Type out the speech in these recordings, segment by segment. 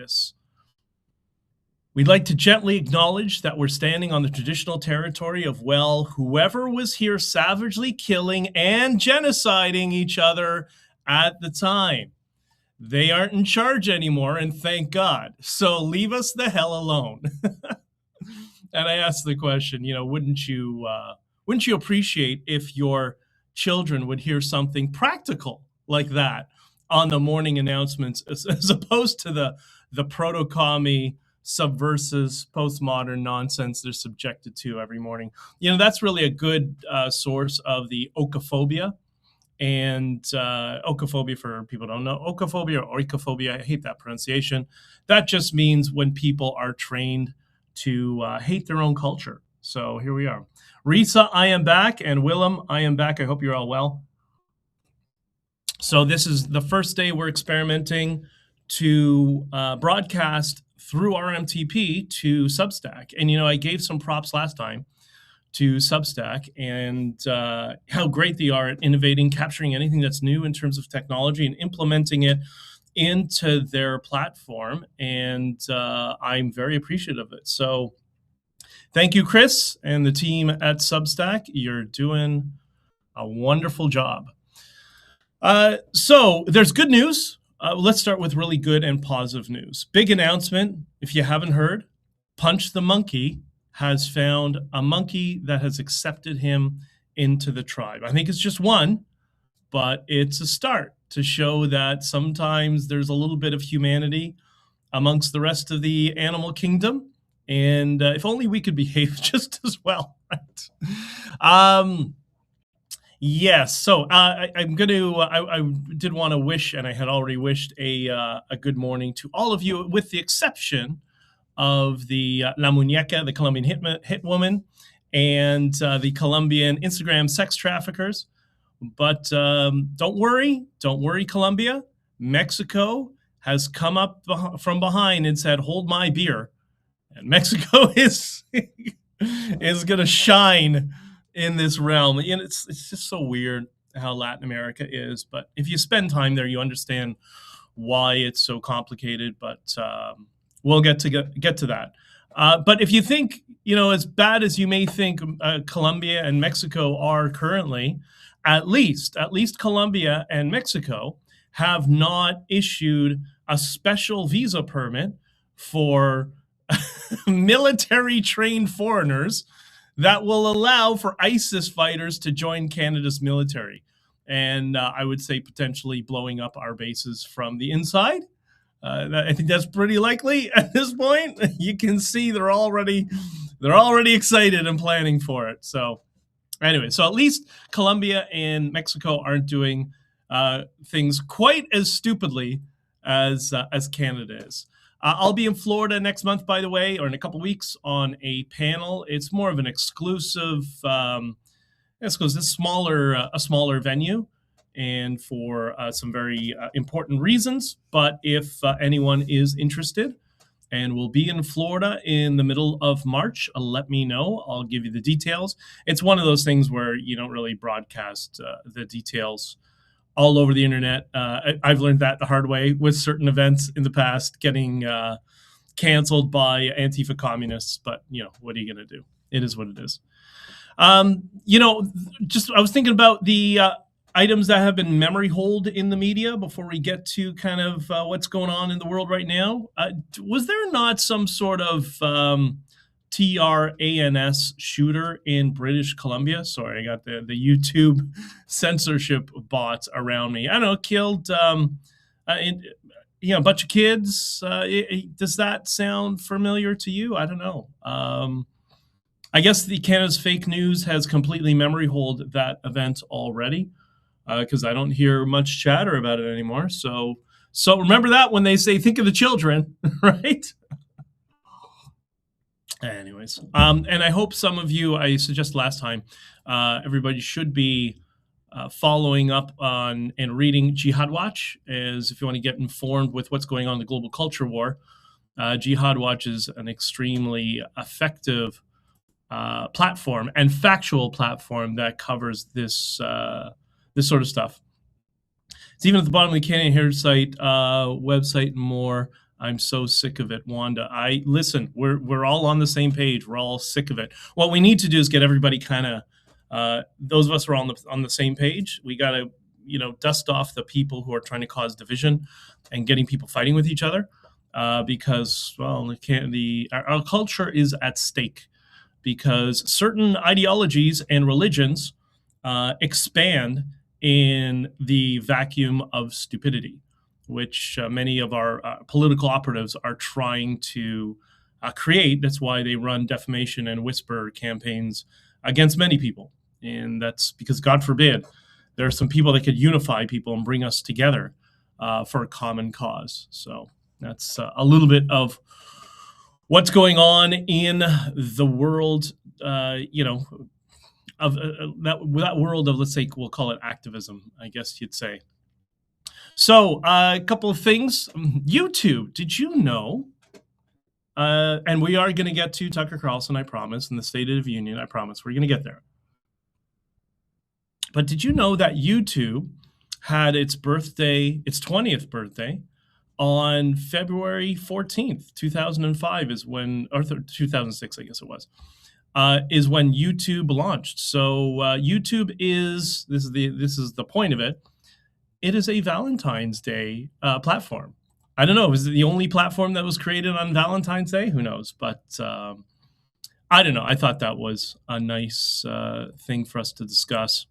this. We'd like to gently acknowledge that we're standing on the traditional territory of, well, whoever was here savagely killing and genociding each other at the time. They aren't in charge anymore, and thank God. So leave us the hell alone. And I asked the question, wouldn't you appreciate if your children would hear something practical like that on the morning announcements, as opposed to the proto-commie, subversive, postmodern nonsense they're subjected to every morning? That's really a good source of the oikophobia. And oikophobia, for people who don't know, oikophobia or oikophobia, I hate that pronunciation. That just means when people are trained to hate their own culture. So here we are. Risa, I am back, and Willem, I am back. I hope you're all well. So this is the first day we're experimenting to broadcast through RMTP to Substack. And, I gave some props last time to Substack and how great they are at innovating, capturing anything that's new in terms of technology and implementing it into their platform. And I'm very appreciative of it. So thank you, Chris, and the team at Substack. You're doing a wonderful job. So there's good news. Let's start with really good and positive news. Big announcement, if you haven't heard, Punch the Monkey has found a monkey that has accepted him into the tribe. I think it's just one, but it's a start to show that sometimes there's a little bit of humanity amongst the rest of the animal kingdom. And if only we could behave just as well, right? Yes, so I did want to wish, and I had already wished a good morning to all of you, with the exception of the La Muñeca, the Colombian hit woman, and the Colombian Instagram sex traffickers. But don't worry, Colombia. Mexico has come up from behind and said, hold my beer. And Mexico is going to shine in this realm. It's just so weird how Latin America is. But if you spend time there, you understand why it's so complicated. But we'll get to that. But if you think, as bad as you may think Colombia and Mexico are currently, at least Colombia and Mexico have not issued a special visa permit for military-trained foreigners that will allow for ISIS fighters to join Canada's military. And I would say potentially blowing up our bases from the inside. I think that's pretty likely at this point. You can see they're already excited and planning for it. So anyway, so at least Colombia and Mexico aren't doing things quite as stupidly as Canada is. I'll be in Florida next month, by the way, or in a couple weeks, on a panel. It's more of an exclusive, a smaller venue, and for some very important reasons. But if anyone is interested and will be in Florida in the middle of March, let me know. I'll give you the details. It's one of those things where you don't really broadcast the details all over the internet. I've learned that the hard way with certain events in the past getting canceled by Antifa communists. But, what are you going to do? It is what it is. I was thinking about the items that have been memory holed in the media before we get to kind of what's going on in the world right now. Was there not some sort of TRANS shooter in British Columbia? Sorry, I got the YouTube censorship bots around me. I don't know, killed a bunch of kids. Does that sound familiar to you? I don't know. I guess the Canada's fake news has completely memory holed that event already, because I don't hear much chatter about it anymore. So remember that when they say, think of the children, right? Anyways, and I hope some of you, I suggest last time, everybody should be following up on and reading Jihad Watch, as if you want to get informed with what's going on in the global culture war. Jihad Watch is an extremely effective platform and factual platform that covers this sort of stuff. It's even at the bottom of the Canadian Heritage site, website, and more. I'm so sick of it, Wanda. Listen, we're all on the same page. We're all sick of it. What we need to do is get everybody kind of those of us who are on the same page. We got to dust off the people who are trying to cause division and getting people fighting with each other because our culture is at stake because certain ideologies and religions expand in the vacuum of stupidity, which many of our political operatives are trying to create. That's why they run defamation and whisper campaigns against many people. And that's because, God forbid, there are some people that could unify people and bring us together for a common cause. So that's a little bit of what's going on in the world, of that world of, let's say, we'll call it activism, I guess you'd say. So a couple of things. YouTube, did you know, and we are going to get to Tucker Carlson, I promise, and the State of the Union, I promise, we're going to get there. But did you know that YouTube had its 20th birthday, on February 14th, 2005 is when, or 2006, I guess it was, is when YouTube launched. So YouTube is, this is the point of it, it is a Valentine's Day platform. I don't know, was it the only platform that was created on Valentine's Day? Who knows? But I don't know. I thought that was a nice thing for us to discuss.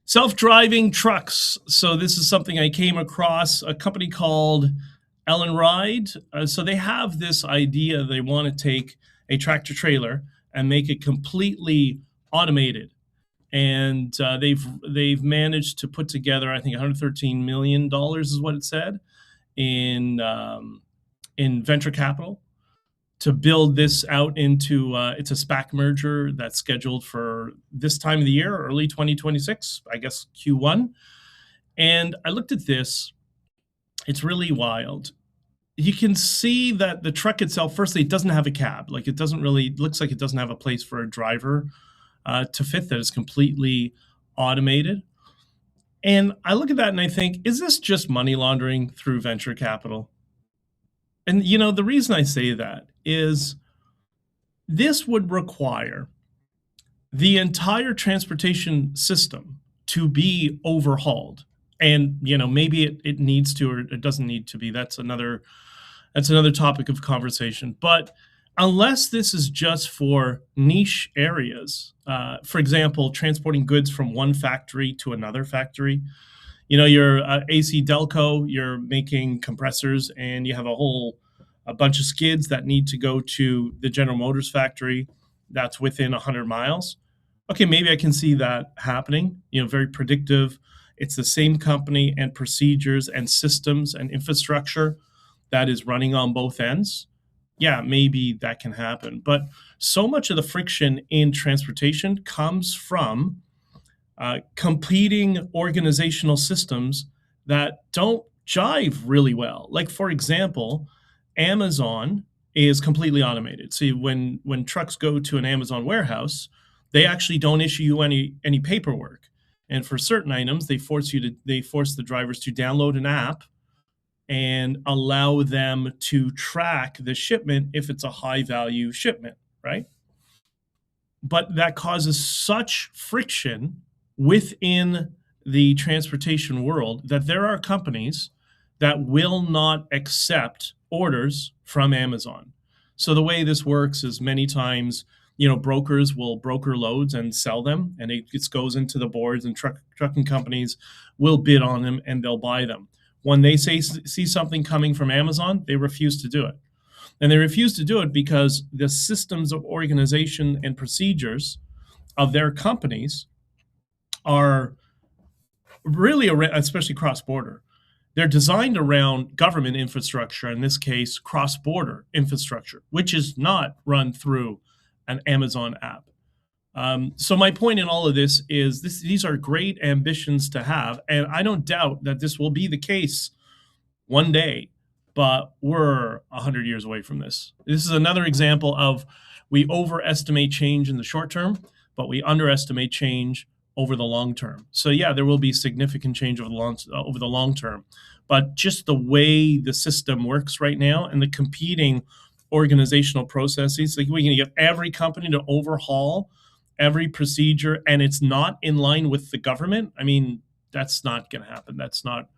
Self-driving trucks. So this is something I came across, a company called Ellen Ride. So they have this idea, they want to take a tractor trailer and make it completely automated. And they've managed to put together, I think, $113 million is what it said in venture capital to build this out into, it's a SPAC merger that's scheduled for this time of the year, early 2026, I guess Q1. And I looked at this, it's really wild. You can see that the truck itself, firstly, it doesn't have a cab. Like it doesn't really, looks like it doesn't have a place for a driver to fit, that is completely automated. And I look at that and I think, is this just money laundering through venture capital? And, you know, the reason I say that is this would require the entire transportation system to be overhauled. And, you know, maybe it needs to, or it doesn't need to be. That's another topic of conversation. But unless this is just for niche areas, for example, transporting goods from one factory to another factory, you know, you're AC Delco, you're making compressors and you have a bunch of skids that need to go to the General Motors factory that's within 100 miles. Okay, maybe I can see that happening, you know, very predictive. It's the same company and procedures and systems and infrastructure that is running on both ends. Yeah, maybe that can happen. But so much of the friction in transportation comes from competing organizational systems that don't jive really well. Like, for example, Amazon is completely automated. So when trucks go to an Amazon warehouse, they actually don't issue you any paperwork. And for certain items, they force the drivers to download an app and allow them to track the shipment if it's a high value shipment, right? But that causes such friction within the transportation world that there are companies that will not accept orders from Amazon. So the way this works is many times, you know, brokers will broker loads and sell them, and it goes into the boards, and trucking companies will bid on them and they'll buy them. When they see something coming from Amazon, they refuse to do it. And they refuse to do it because the systems of organization and procedures of their companies are really, especially cross-border, they're designed around government infrastructure, in this case, cross-border infrastructure, which is not run through an Amazon app. So my point in all of this is these are great ambitions to have, and I don't doubt that this will be the case one day, but we're 100 years away from this. This is another example of we overestimate change in the short term, but we underestimate change over the long term. So yeah, there will be significant change over the long term, but just the way the system works right now and the competing organizational processes, like we can get every company to overhaul every procedure, and it's not in line with the government. I mean, that's not going to happen. That's not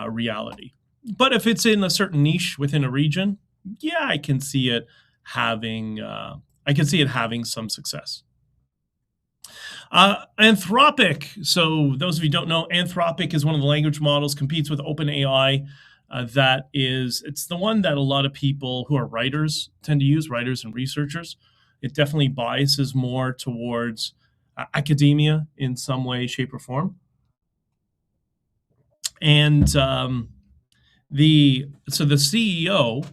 reality. But if it's in a certain niche within a region, yeah, I can see it having some success. Anthropic. So those of you who don't know, Anthropic is one of the language models, competes with OpenAI. It's the one that a lot of people who are writers tend to use, writers and researchers. It definitely biases more towards academia in some way, shape, or form. And the CEO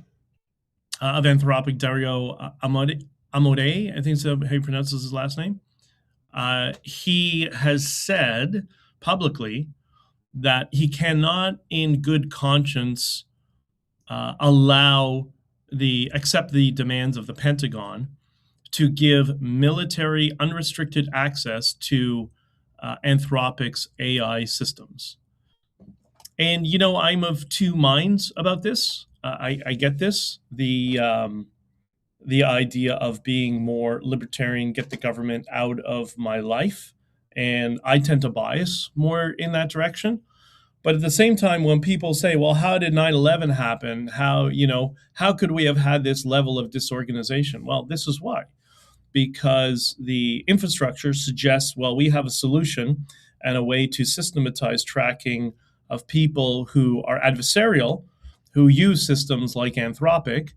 of Anthropic, Dario Amodei, I think it's how you pronounce his last name. He has said publicly that he cannot, in good conscience, accept the demands of the Pentagon to give military unrestricted access to Anthropic's AI systems. And, I'm of two minds about this. I get this. The idea of being more libertarian, get the government out of my life. And I tend to bias more in that direction. But at the same time, when people say, well, how did 9/11 happen? How could we have had this level of disorganization? Well, this is why. Because the infrastructure suggests, well, we have a solution and a way to systematize tracking of people who are adversarial, who use systems like Anthropic,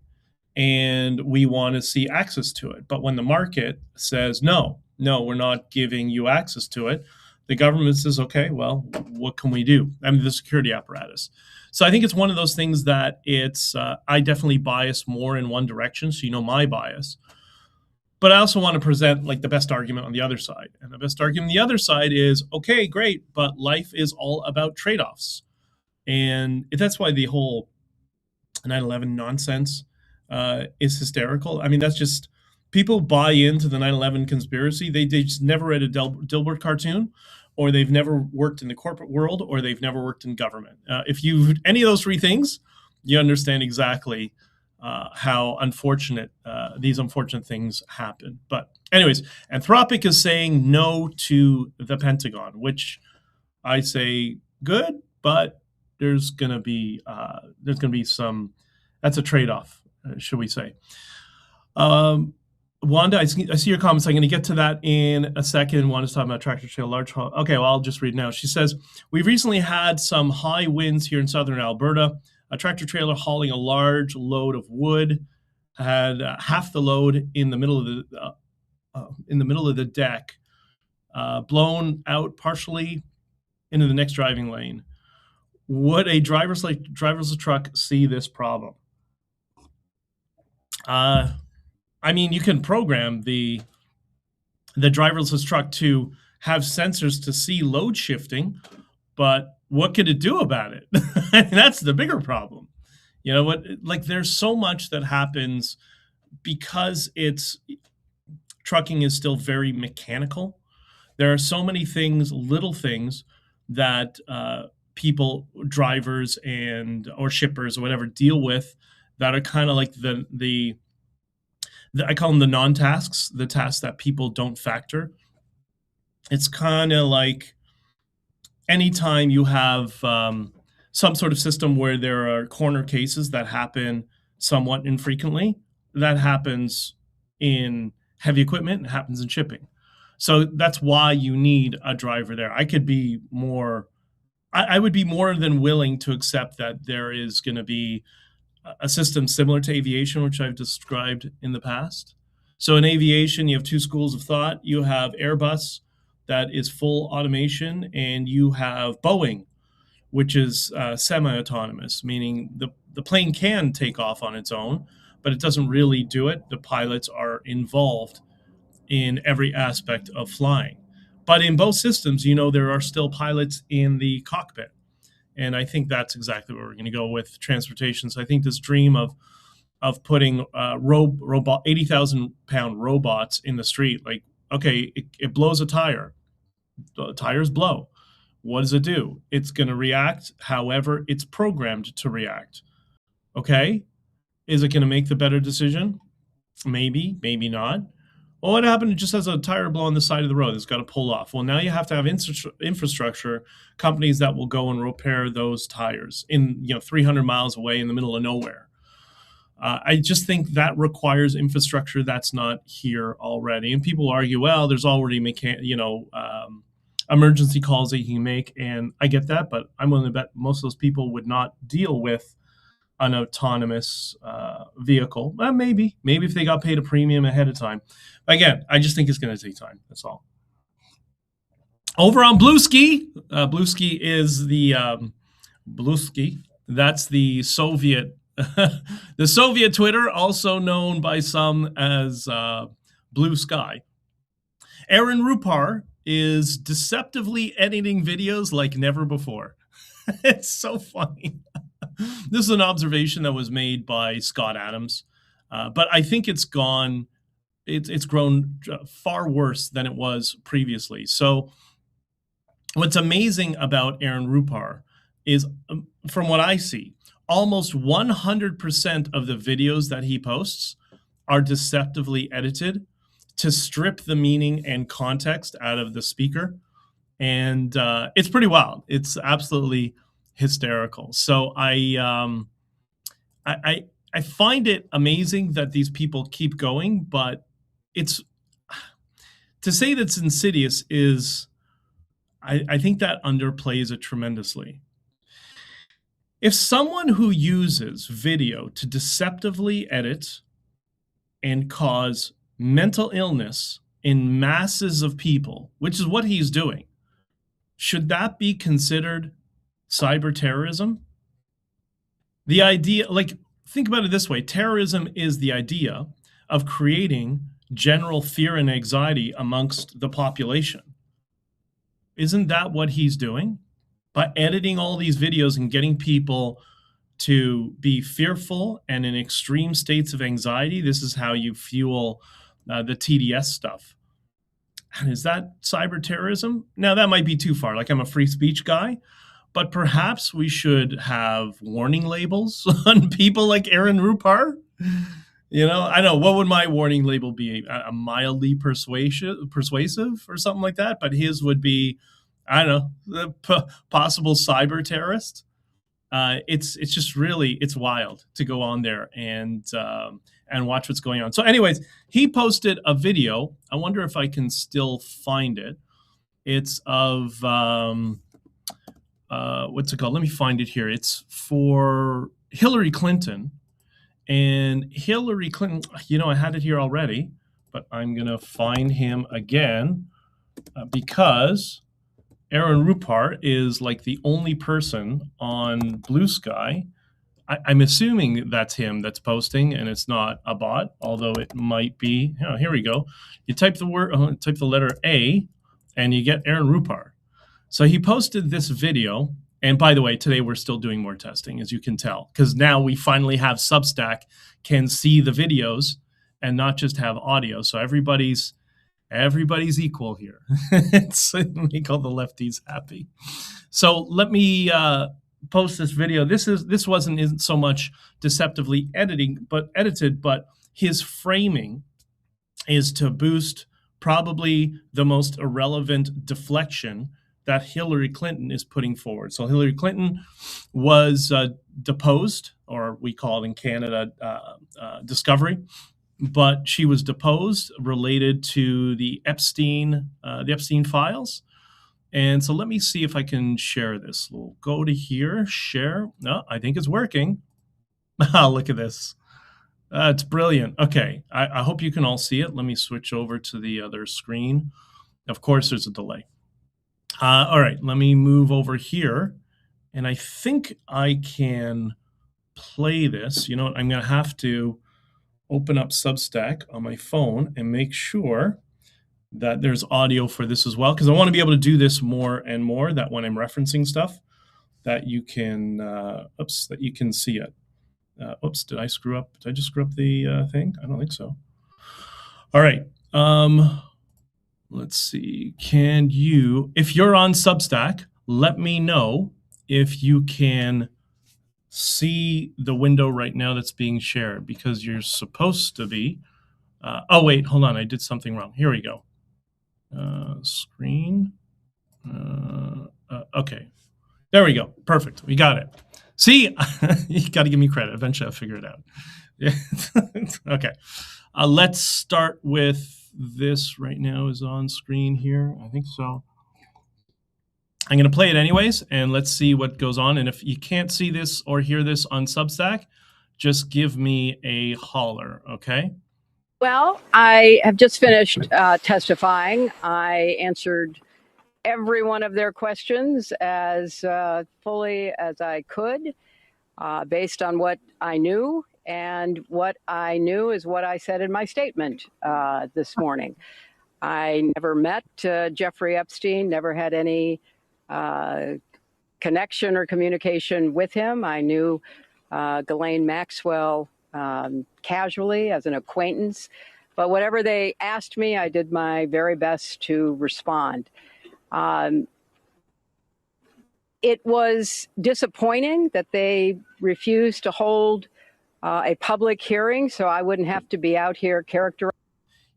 and we want to see access to it. But when the market says, no, we're not giving you access to it, the government says, okay, well, what can we do? I mean, the security apparatus. So I think it's one of those things that I definitely bias more in one direction, so my bias. But I also want to present like the best argument on the other side. And the best argument on the other side is, okay, great, but life is all about trade-offs. And that's why the whole 9/11 nonsense is hysterical. I mean, that's just, people buy into the 9/11 conspiracy. They just never read a Dilbert cartoon, or they've never worked in the corporate world, or they've never worked in government. If you any of those three things, you understand exactly how unfortunate these unfortunate things happen. But anyways, Anthropic is saying no to the Pentagon, which I say good, but there's going to be some, that's a trade-off, should we say. Wanda, I see your comments. I'm going to get to that in a second. Wanda's talking about tractor trailer large haul. Okay, well, I'll just read now. She says, we've recently had some high winds here in southern Alberta. A tractor trailer hauling a large load of wood had half the load in the middle of the deck, blown out partially into the next driving lane. Would a driverless truck see this problem? I mean, you can program the driverless truck to have sensors to see load shifting, but what could it do about it? That's the bigger problem. There's so much that happens because trucking is still very mechanical. There are so many things, little things that people, drivers or shippers or whatever, deal with that are kind of like the I call them the non-tasks, the tasks that people don't factor. It's kind of like anytime you have some sort of system where there are corner cases that happen somewhat infrequently, that happens in heavy equipment, it happens in shipping. So that's why you need a driver there. I would be more than willing to accept that there is going to be a system similar to aviation, which I've described in the past. So in aviation, you have two schools of thought. You have Airbus, that is full automation, and you have Boeing, which is semi-autonomous, meaning the plane can take off on its own, but it doesn't really do it. The pilots are involved in every aspect of flying. But in both systems, there are still pilots in the cockpit. And I think that's exactly where we're going to go with transportation. So I think this dream of putting 80,000-pound robots in the street, like, okay, it blows a tire. The tires blow. What does it do? It's going to react however it's programmed to react. Okay? Is it going to make the better decision? Maybe, maybe not. Well, what happened? It just has a tire blow on the side of the road. It's got to pull off. Well, now you have to have infrastructure companies that will go and repair those tires in 300 miles away in the middle of nowhere. I just think that requires infrastructure that's not here already. And people argue, well, there's already emergency calls that you can make, and I get that, but I'm willing to bet most of those people would not deal with an autonomous vehicle. Maybe if they got paid a premium ahead of time. Again, I just think it's going to take time. That's all. Over on Bluesky, Bluesky is the Bluesky. That's the Soviet, the Soviet Twitter, also known by some as Blue Sky. Aaron Rupar is deceptively editing videos like never before. It's so funny. This is an observation that was made by Scott Adams, but I think it's grown far worse than it was previously. So what's amazing about Aaron Rupar is, from what I see, almost 100% of the videos that he posts are deceptively edited to strip the meaning and context out of the speaker. And it's pretty wild. It's absolutely hysterical. So I find it amazing that these people keep going, but it's to say that's insidious is, I think that underplays it tremendously. If someone who uses video to deceptively edit and cause mental illness in masses of people, which is what he's doing, should that be considered cyber terrorism? The idea, think about it this way. Terrorism is the idea of creating general fear and anxiety amongst the population. Isn't that what he's doing? By editing all these videos and getting people to be fearful and in extreme states of anxiety, this is how you fuel the TDS stuff. And is that cyber terrorism? Now, that might be too far. I'm a free speech guy, but perhaps we should have warning labels on people like Aaron Rupar. I know, what would my warning label be? A mildly persuasive or something like that, but his would be, I don't know, the possible cyber terrorist. It's just really, it's wild to go on there and watch what's going on. So anyways, he posted a video. I wonder if I can still find it. It's of, what's it called? Let me find it here. It's for Hillary Clinton. And Hillary Clinton, I had it here already, but I'm going to find him again because Aaron Rupar is the only person on Blue Sky. I'm assuming that's him that's posting, and it's not a bot, although it might be. Here we go. You type the letter A, and you get Aaron Rupar. So he posted this video. And by the way, today we're still doing more testing, as you can tell, because now we finally have Substack can see the videos and not just have audio. So everybody's equal here. It's make all the lefties happy. So let me post this video. This isn't so much deceptively edited, but his framing is to boost probably the most irrelevant deflection that Hillary Clinton is putting forward. So Hillary Clinton was deposed, or we call it in Canada discovery, but she was deposed related to the Epstein files. And so let me see if I can share this. We'll go to here, share. No, I think it's working. Oh, look at this. It's brilliant. Okay, I hope you can all see it. Let me switch over to the other screen. Of course, there's a delay. All right, let me move over here. And I think I can play this. You know what? I'm going to have to open up Substack on my phone and make sure that there's audio for this as well, because I want to be able to do this more and more, that when I'm referencing stuff, that you can, that you can see it. Oops, did I screw up? Did I just screw up the thing? I don't think so. All right. let's see, can you, if you're on Substack, let me know if you can see the window right now that's being shared, because you're supposed to be. Oh, wait, hold on. I did something wrong. Here we go. Screen. Okay. There we go. Perfect. We got it. See, you got to give me credit. Eventually I'll figure it out. Yeah. Okay. Let's start with this right now is on screen here. I think so. I'm going to play it anyways, and let's see what goes on. And if you can't see this or hear this on Substack, just give me a holler, okay? Well, I have just finished testifying. I answered every one of their questions as fully as I could, based on what I knew. And what I knew is what I said in my statement this morning. I never met Jeffrey Epstein, never had any connection or communication with him. I knew Ghislaine Maxwell casually as an acquaintance, but whatever they asked me, I did my very best to respond. It was disappointing that they refused to hold a public hearing, so I wouldn't have to be out here characterizing.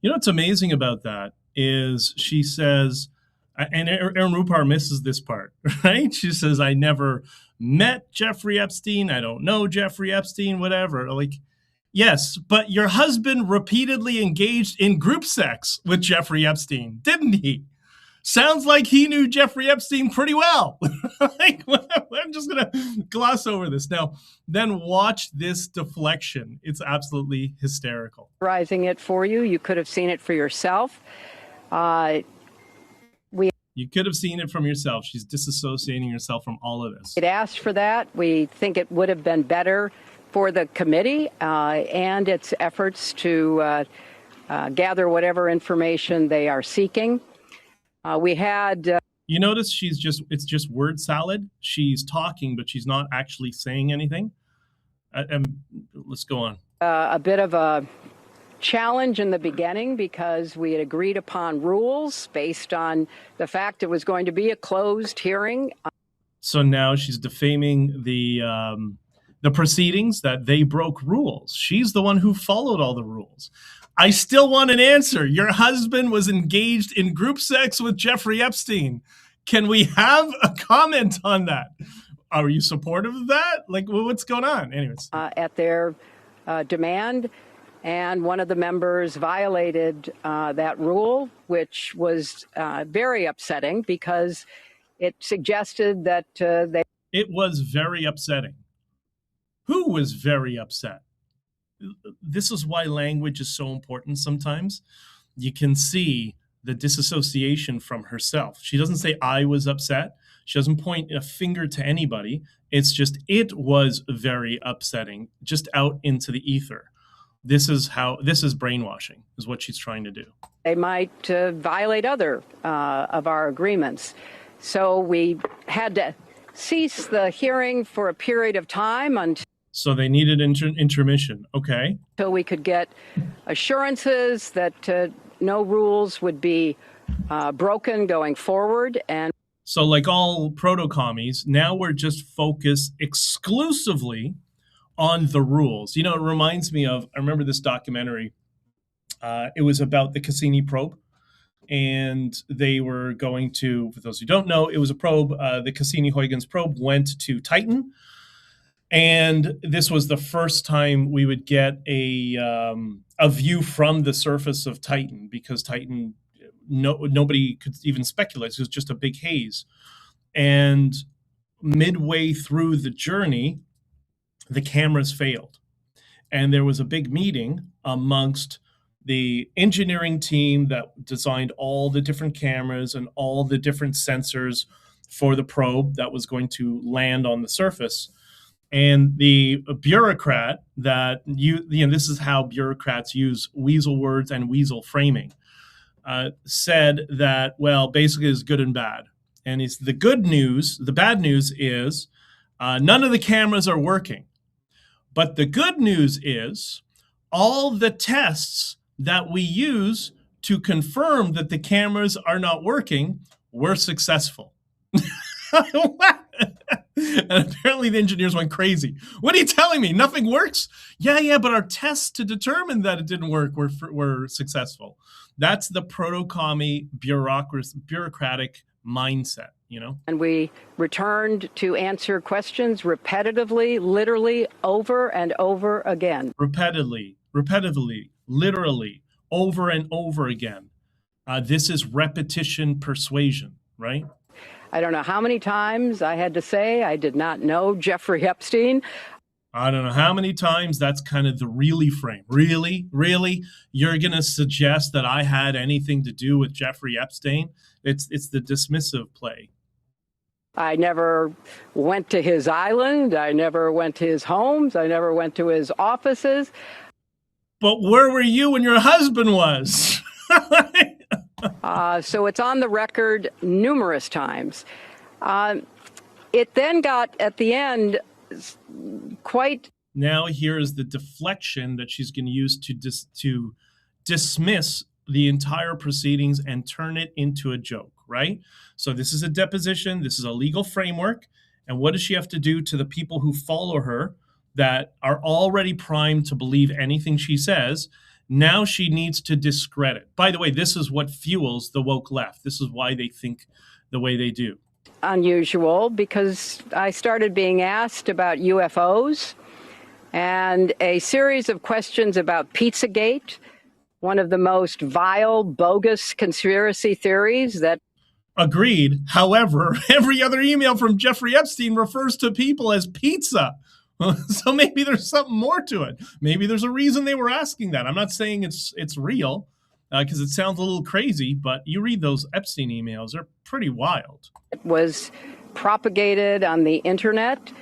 You know what's amazing about that is she says, and Aaron Rupar misses this part, right? She says, I never met Jeffrey Epstein. I don't know Jeffrey Epstein, whatever. Like, yes, but your husband repeatedly engaged in group sex with Jeffrey Epstein, didn't he? Sounds like he knew Jeffrey Epstein pretty well. Like, I'm just going to gloss over this. Now, then watch this deflection. It's absolutely hysterical. Rising it for you. You could have seen it for yourself. You could have seen it from yourself. She's disassociating herself from all of this. It asked for that. We think it would have been better for the committee and its efforts to gather whatever information they are seeking. We had... You notice it's just word salad. She's talking, but she's not actually saying anything. Let's go on. A bit of a challenge in the beginning because we had agreed upon rules based on the fact it was going to be a closed hearing. So now she's defaming the proceedings, that they broke rules. She's the one who followed all the rules. I still want an answer. Your husband was engaged in group sex with Jeffrey Epstein. Can we have a comment on that? Are you supportive of that? Like, what's going on? Anyways. At their demand. And one of the members violated that rule, which was very upsetting because it suggested that they... It was very upsetting. Who was very upset? This is why language is so important sometimes. You can see the disassociation from herself. She doesn't say, I was upset. She doesn't point a finger to anybody. It's just, it was very upsetting, just out into the ether. This is brainwashing, is what she's trying to do. They might violate other of our agreements. So we had to cease the hearing for a period of time until... So they needed intermission, okay. Until we could get assurances that no rules would be broken going forward. And so like all proto-commies, now we're just focused exclusively on the rules. You know, it reminds me of, I remember this documentary. It was about the Cassini probe. And they were going to, for those who don't know, it was a probe. The Cassini-Huygens probe went to Titan. And this was the first time we would get a view from the surface of Titan, because Titan, nobody could even speculate. It was just a big haze. And midway through the journey, the cameras failed. And there was a big meeting amongst the engineering team that designed all the different cameras and all the different sensors for the probe that was going to land on the surface. And the bureaucrat that, this is how bureaucrats use weasel words and weasel framing, said that, well, basically it's good and bad. And it's the good news, the bad news is none of the cameras are working. But the good news is all the tests that we use to confirm that the cameras are not working, we're successful. And apparently the engineers went crazy. What are you telling me? Nothing works? Yeah, but our tests to determine that it didn't work were successful. That's the proto-commie bureaucratic mindset, you know? And we returned to answer questions repetitively, literally, over and over again. Repetitively, literally, over and over again. This is repetition persuasion, right? I don't know how many times I had to say I did not know Jeffrey Epstein. I don't know how many times that's kind of the really frame. Really? You're going to suggest that I had anything to do with Jeffrey Epstein? It's the dismissive play. I never went to his island. I never went to his homes. I never went to his offices. But where were you when your husband was? So it's on the record numerous times. It then got, at the end, quite... Now here is the deflection that she's going to use to dismiss the entire proceedings and turn it into a joke, right? So this is a deposition. This is a legal framework. And what does she have to do to the people who follow her that are already primed to believe anything she says? Now she needs to discredit. By the way, this is what fuels the woke left. This is why they think the way they do. Unusual, because I started being asked about UFOs and a series of questions about Pizzagate, one of the most vile, bogus conspiracy theories that... Agreed. However, every other email from Jeffrey Epstein refers to people as pizza. So maybe there's something more to it. Maybe there's a reason they were asking that. I'm not saying it's real, because it sounds a little crazy, but you read those Epstein emails, they're pretty wild. It was propagated on the internet.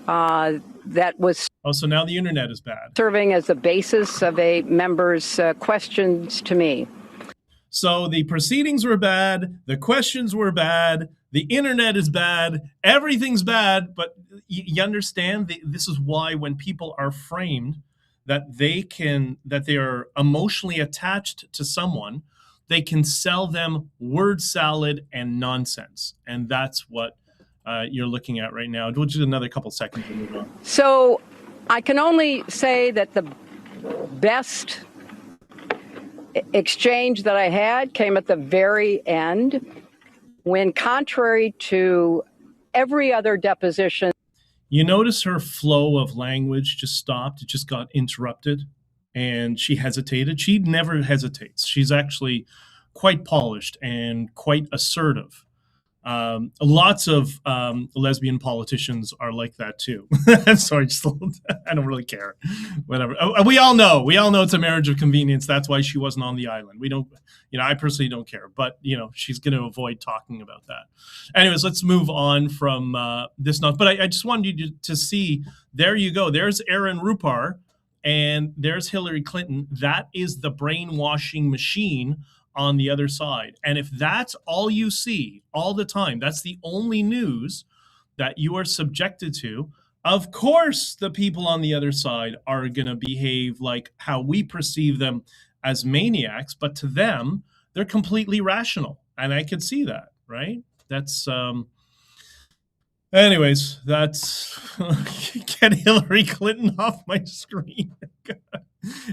That was... Oh, so now the internet is bad. Serving as the basis of a member's questions to me. So the proceedings were bad, the questions were bad, the internet is bad, everything's bad, but you understand, this is why when people are framed that they are emotionally attached to someone, they can sell them word salad and nonsense. And that's what you're looking at right now. We'll do another couple seconds to move on. So I can only say that the best exchange that I had came at the very end, when, contrary to every other deposition... You notice her flow of language just stopped. It just got interrupted, and she hesitated. She never hesitates. She's actually quite polished and quite assertive. Lots of lesbian politicians are like that too. Sorry, just I don't really care. Whatever. We all know it's a marriage of convenience. That's why she wasn't on the island. We don't, I personally don't care, but she's going to avoid talking about that. Anyways, let's move on from this. But I just wanted you to see, there you go. There's Aaron Rupar and there's Hillary Clinton. That is the brainwashing machine on the other side. And if that's all you see all the time, that's the only news that you are subjected to, of course the people on the other side are going to behave like how we perceive them as maniacs, but to them, they're completely rational. And I could see that, right? That's, anyways, that's, get Hillary Clinton off my screen.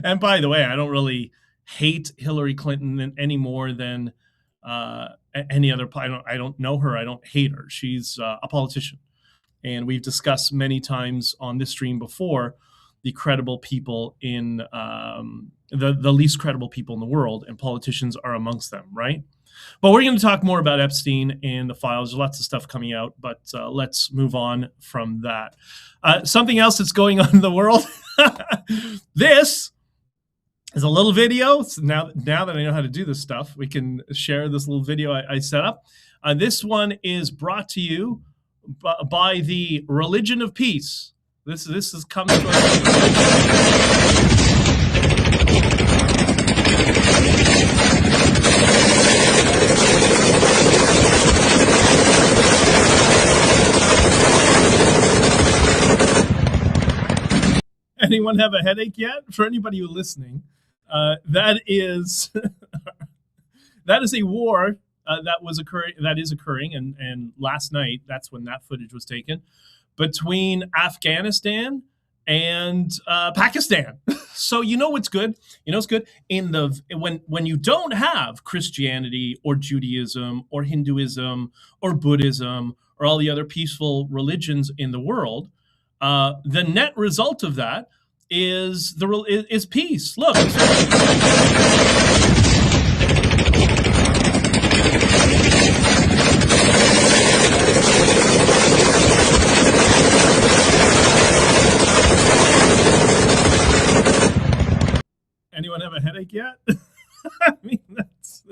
And by the way, I don't really hate Hillary Clinton any more than any other. I don't know her. I don't hate her. She's a politician. And we've discussed many times on this stream before the credible people in the least credible people in the world, and politicians are amongst them, right? But we're going to talk more about Epstein and the files. There's lots of stuff coming out, but let's move on from that. Something else that's going on in the world. This is a little video. So now that I know how to do this stuff, we can share this little video I set up. This one is brought to you by the Religion of Peace. This is coming to us. Anyone have a headache yet? For anybody who's listening, that is that is a war that is occurring, and last night that's when that footage was taken, between Afghanistan and Pakistan. So you know what's good? You know what's good in the when you don't have Christianity or Judaism or Hinduism or Buddhism or all the other peaceful religions in the world. The net result of that is peace. Look. Anyone have a headache yet? I mean, that's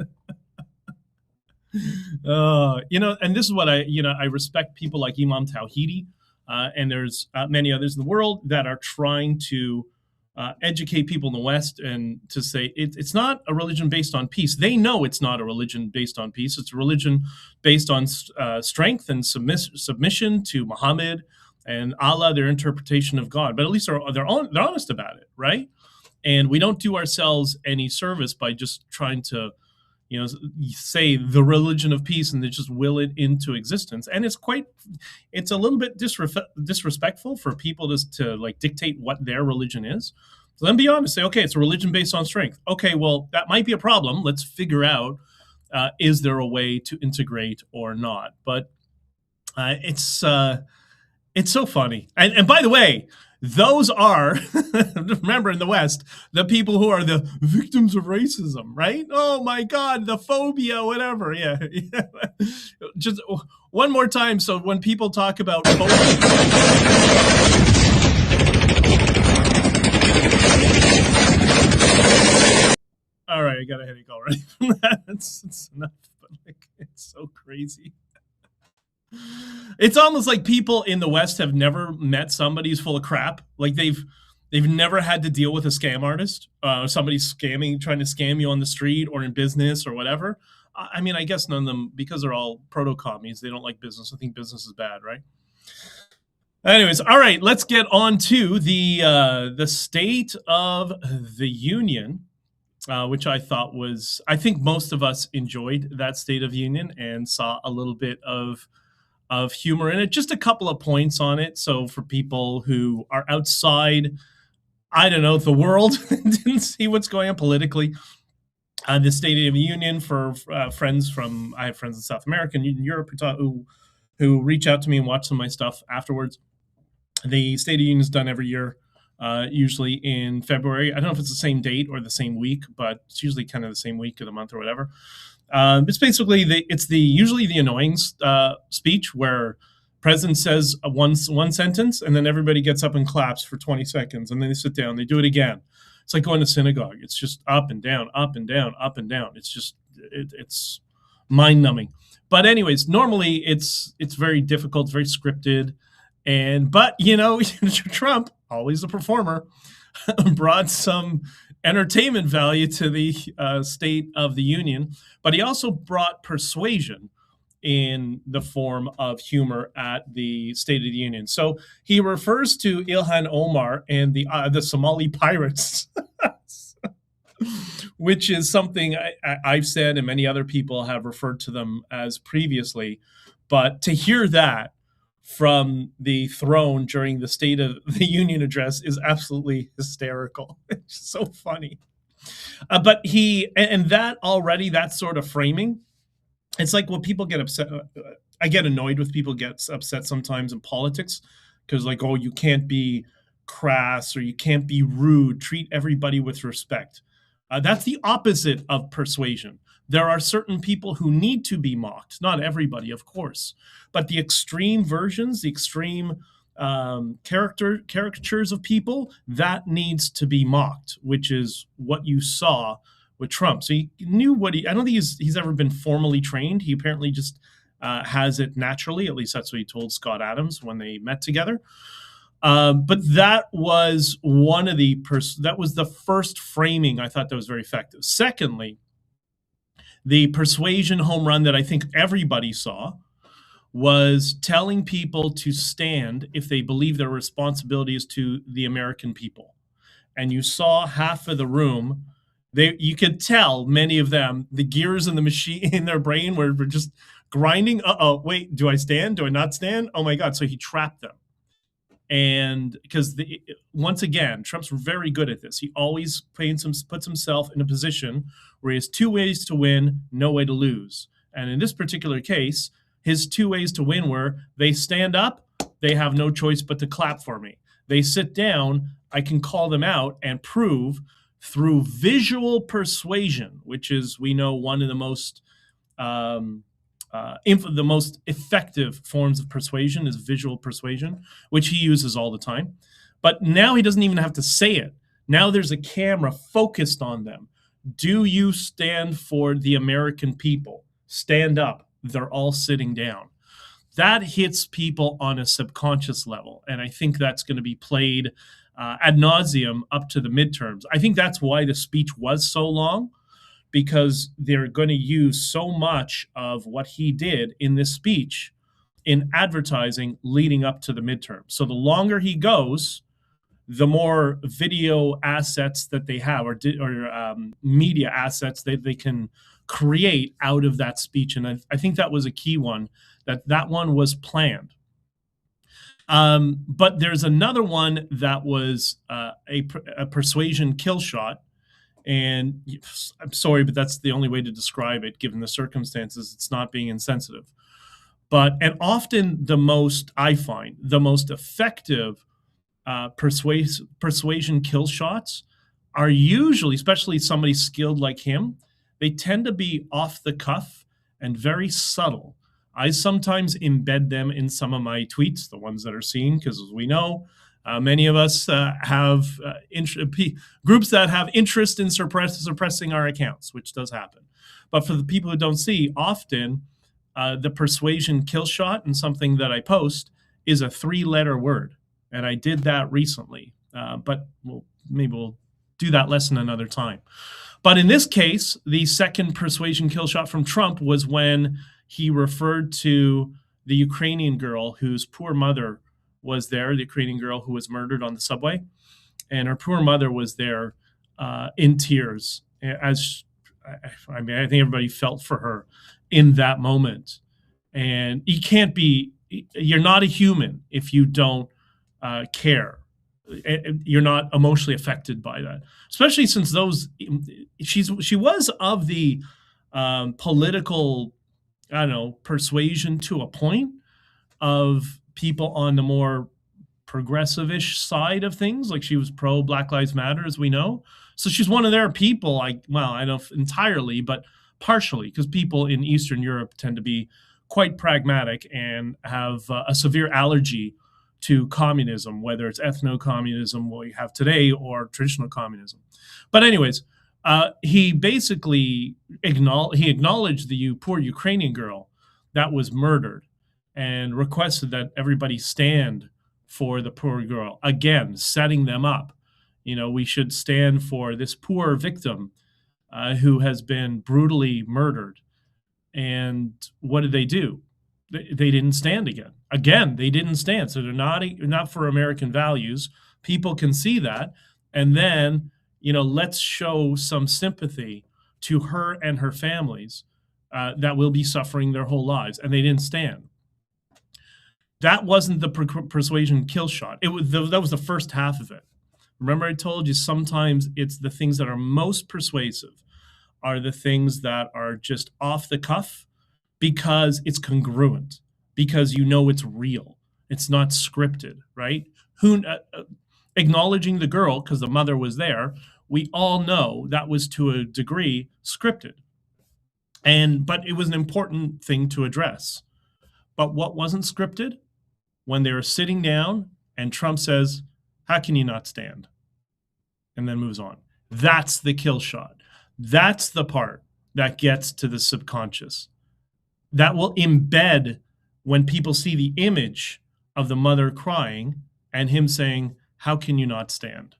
and this is what I respect people like Imam Tawhidi, and there's many others in the world that are trying to educate people in the West and to say it's not a religion based on peace. They know it's not a religion based on peace. It's a religion based on strength and submission to Muhammad and Allah, their interpretation of God. But at least they're honest about it, right? And we don't do ourselves any service by just trying to, say the religion of peace and then just will it into existence. And it's a little bit disrespectful for people to like dictate what their religion is. So then be honest, say, okay, it's a religion based on strength. Okay, well, that might be a problem. Let's figure out, is there a way to integrate or not? But it's so funny. And by the way, those are, remember in the West, the people who are the victims of racism, right? Oh my God, the phobia, whatever. Yeah. Just one more time. So when people talk about phobia. All right, I got a headache already from that. It's enough, but like, it's so crazy. It's almost like people in the West have never met somebody who's full of crap. Like they've never had to deal with a scam artist, somebody trying to scam you on the street or in business or whatever. I mean, I guess none of them, because they're all proto-commies, they don't like business. I think business is bad, right? Anyways, all right, let's get on to the State of the Union, which I think most of us enjoyed that State of Union and saw a little bit of humor in it. Just a couple of points on it. So for people who are outside, I don't know, the world, didn't see what's going on politically, the State of the Union for friends I have friends in South America and in Europe who reach out to me and watch some of my stuff afterwards. The State of the Union is done every year, usually in February. I don't know if it's the same date or the same week, but it's usually kind of the same week of the month or whatever. It's basically usually the annoying speech where president says one sentence and then everybody gets up and claps for 20 seconds and then they sit down, they do it again. It's like going to synagogue. It's just up and down, up and down, up and down. It's just it's mind numbing. But anyways, normally it's very difficult, it's very scripted, but Trump, always a performer, brought some entertainment value to the State of the Union, but he also brought persuasion in the form of humor at the State of the Union. So he refers to Ilhan Omar and the Somali pirates, which is something I've said and many other people have referred to them as previously. But to hear that from the throne during the State of the Union address is absolutely hysterical. It's so funny. But that sort of framing, it's like when people get upset. I get annoyed with people get upset sometimes in politics because like, oh, you can't be crass or you can't be rude. Treat everybody with respect. That's the opposite of persuasion. There are certain people who need to be mocked. Not everybody, of course. But the extreme versions, the extreme caricatures of people, that needs to be mocked, which is what you saw with Trump. So he knew I don't think he's ever been formally trained. He apparently just has it naturally. At least that's what he told Scott Adams when they met together. But that was that was the first framing I thought that was very effective. Secondly, the persuasion home run that I think everybody saw was telling people to stand if they believe their responsibility is to the American people. And you saw half of the room You could tell many of them, the gears in the machine in their brain were just grinding. Wait, do I stand? Do I not stand? Oh my God. So he trapped them. And because once again, Trump's very good at this. He always puts himself in a position where he has two ways to win, no way to lose. And in this particular case, his two ways to win were: they stand up, they have no choice but to clap for me. They sit down, I can call them out and prove through visual persuasion, which is, we know, one of the most the most effective forms of persuasion is visual persuasion, which he uses all the time. But now he doesn't even have to say it. Now there's a camera focused on them. Do you stand for the American people? Stand up. They're all sitting down. That hits people on a subconscious level. And I think that's going to be played ad nauseum up to the midterms. I think that's why the speech was so long, because they're going to use so much of what he did in this speech in advertising leading up to the midterm. So the longer he goes, the more video assets that they have, or media assets that they can create out of that speech. And I think that was a key one, that one was planned. But there's another one that was a persuasion kill shot. And I'm sorry, but that's the only way to describe it, given the circumstances. It's not being insensitive. And often I find the most effective persuasion kill shots are usually, especially somebody skilled like him, they tend to be off the cuff and very subtle. I sometimes embed them in some of my tweets, the ones that are seen, because as we know, many of us have groups that have interest in suppressing our accounts, which does happen. But for the people who don't see, often the persuasion kill shot and something that I post is a 3-letter word. And I did that recently, but maybe we'll do that lesson another time. But in this case, the second persuasion kill shot from Trump was when he referred to the Ukrainian girl whose poor mother was there, the Ukrainian girl who was murdered on the subway. And her poor mother was there in tears. I think everybody felt for her in that moment. And you're not a human if you don't care. You're not emotionally affected by that, especially since she was of the political, persuasion to a point of people on the more progressive-ish side of things. Like, she was pro Black Lives Matter, as we know. So she's one of their people. I don't know entirely, but partially, because people in Eastern Europe tend to be quite pragmatic and have a severe allergy to communism, whether it's ethno-communism, what we have today, or traditional communism. But anyways, he basically acknowledged the poor Ukrainian girl that was murdered and requested that everybody stand for the poor girl. Again, setting them up. We should stand for this poor victim who has been brutally murdered. And what did they do? They didn't stand again. Again, they didn't stand. So they're not for American values. People can see that. And then, let's show some sympathy to her and her families that will be suffering their whole lives. And they didn't stand. That wasn't the persuasion kill shot. That was the first half of it. Remember, I told you sometimes it's the things that are most persuasive are the things that are just off the cuff, because it's congruent, because it's real. It's not scripted, right? Acknowledging the girl because the mother was there, we all know that was to a degree scripted. But it was an important thing to address. But what wasn't scripted? When they were sitting down and Trump says, "How can you not stand?" And then moves on. That's the kill shot. That's the part that gets to the subconscious. That will embed when people see the image of the mother crying and him saying, "How can you not stand?"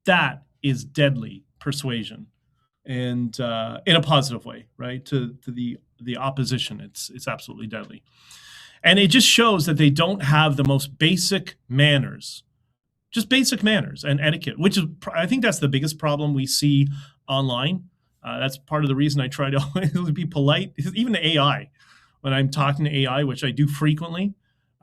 That is deadly persuasion, and in a positive way, right? To the opposition, it's absolutely deadly. And it just shows that they don't have the most basic manners Just basic manners and etiquette, which is, I think that's the biggest problem we see online. That's part of the reason I try to always be polite. Even to AI, when I'm talking to AI, which I do frequently,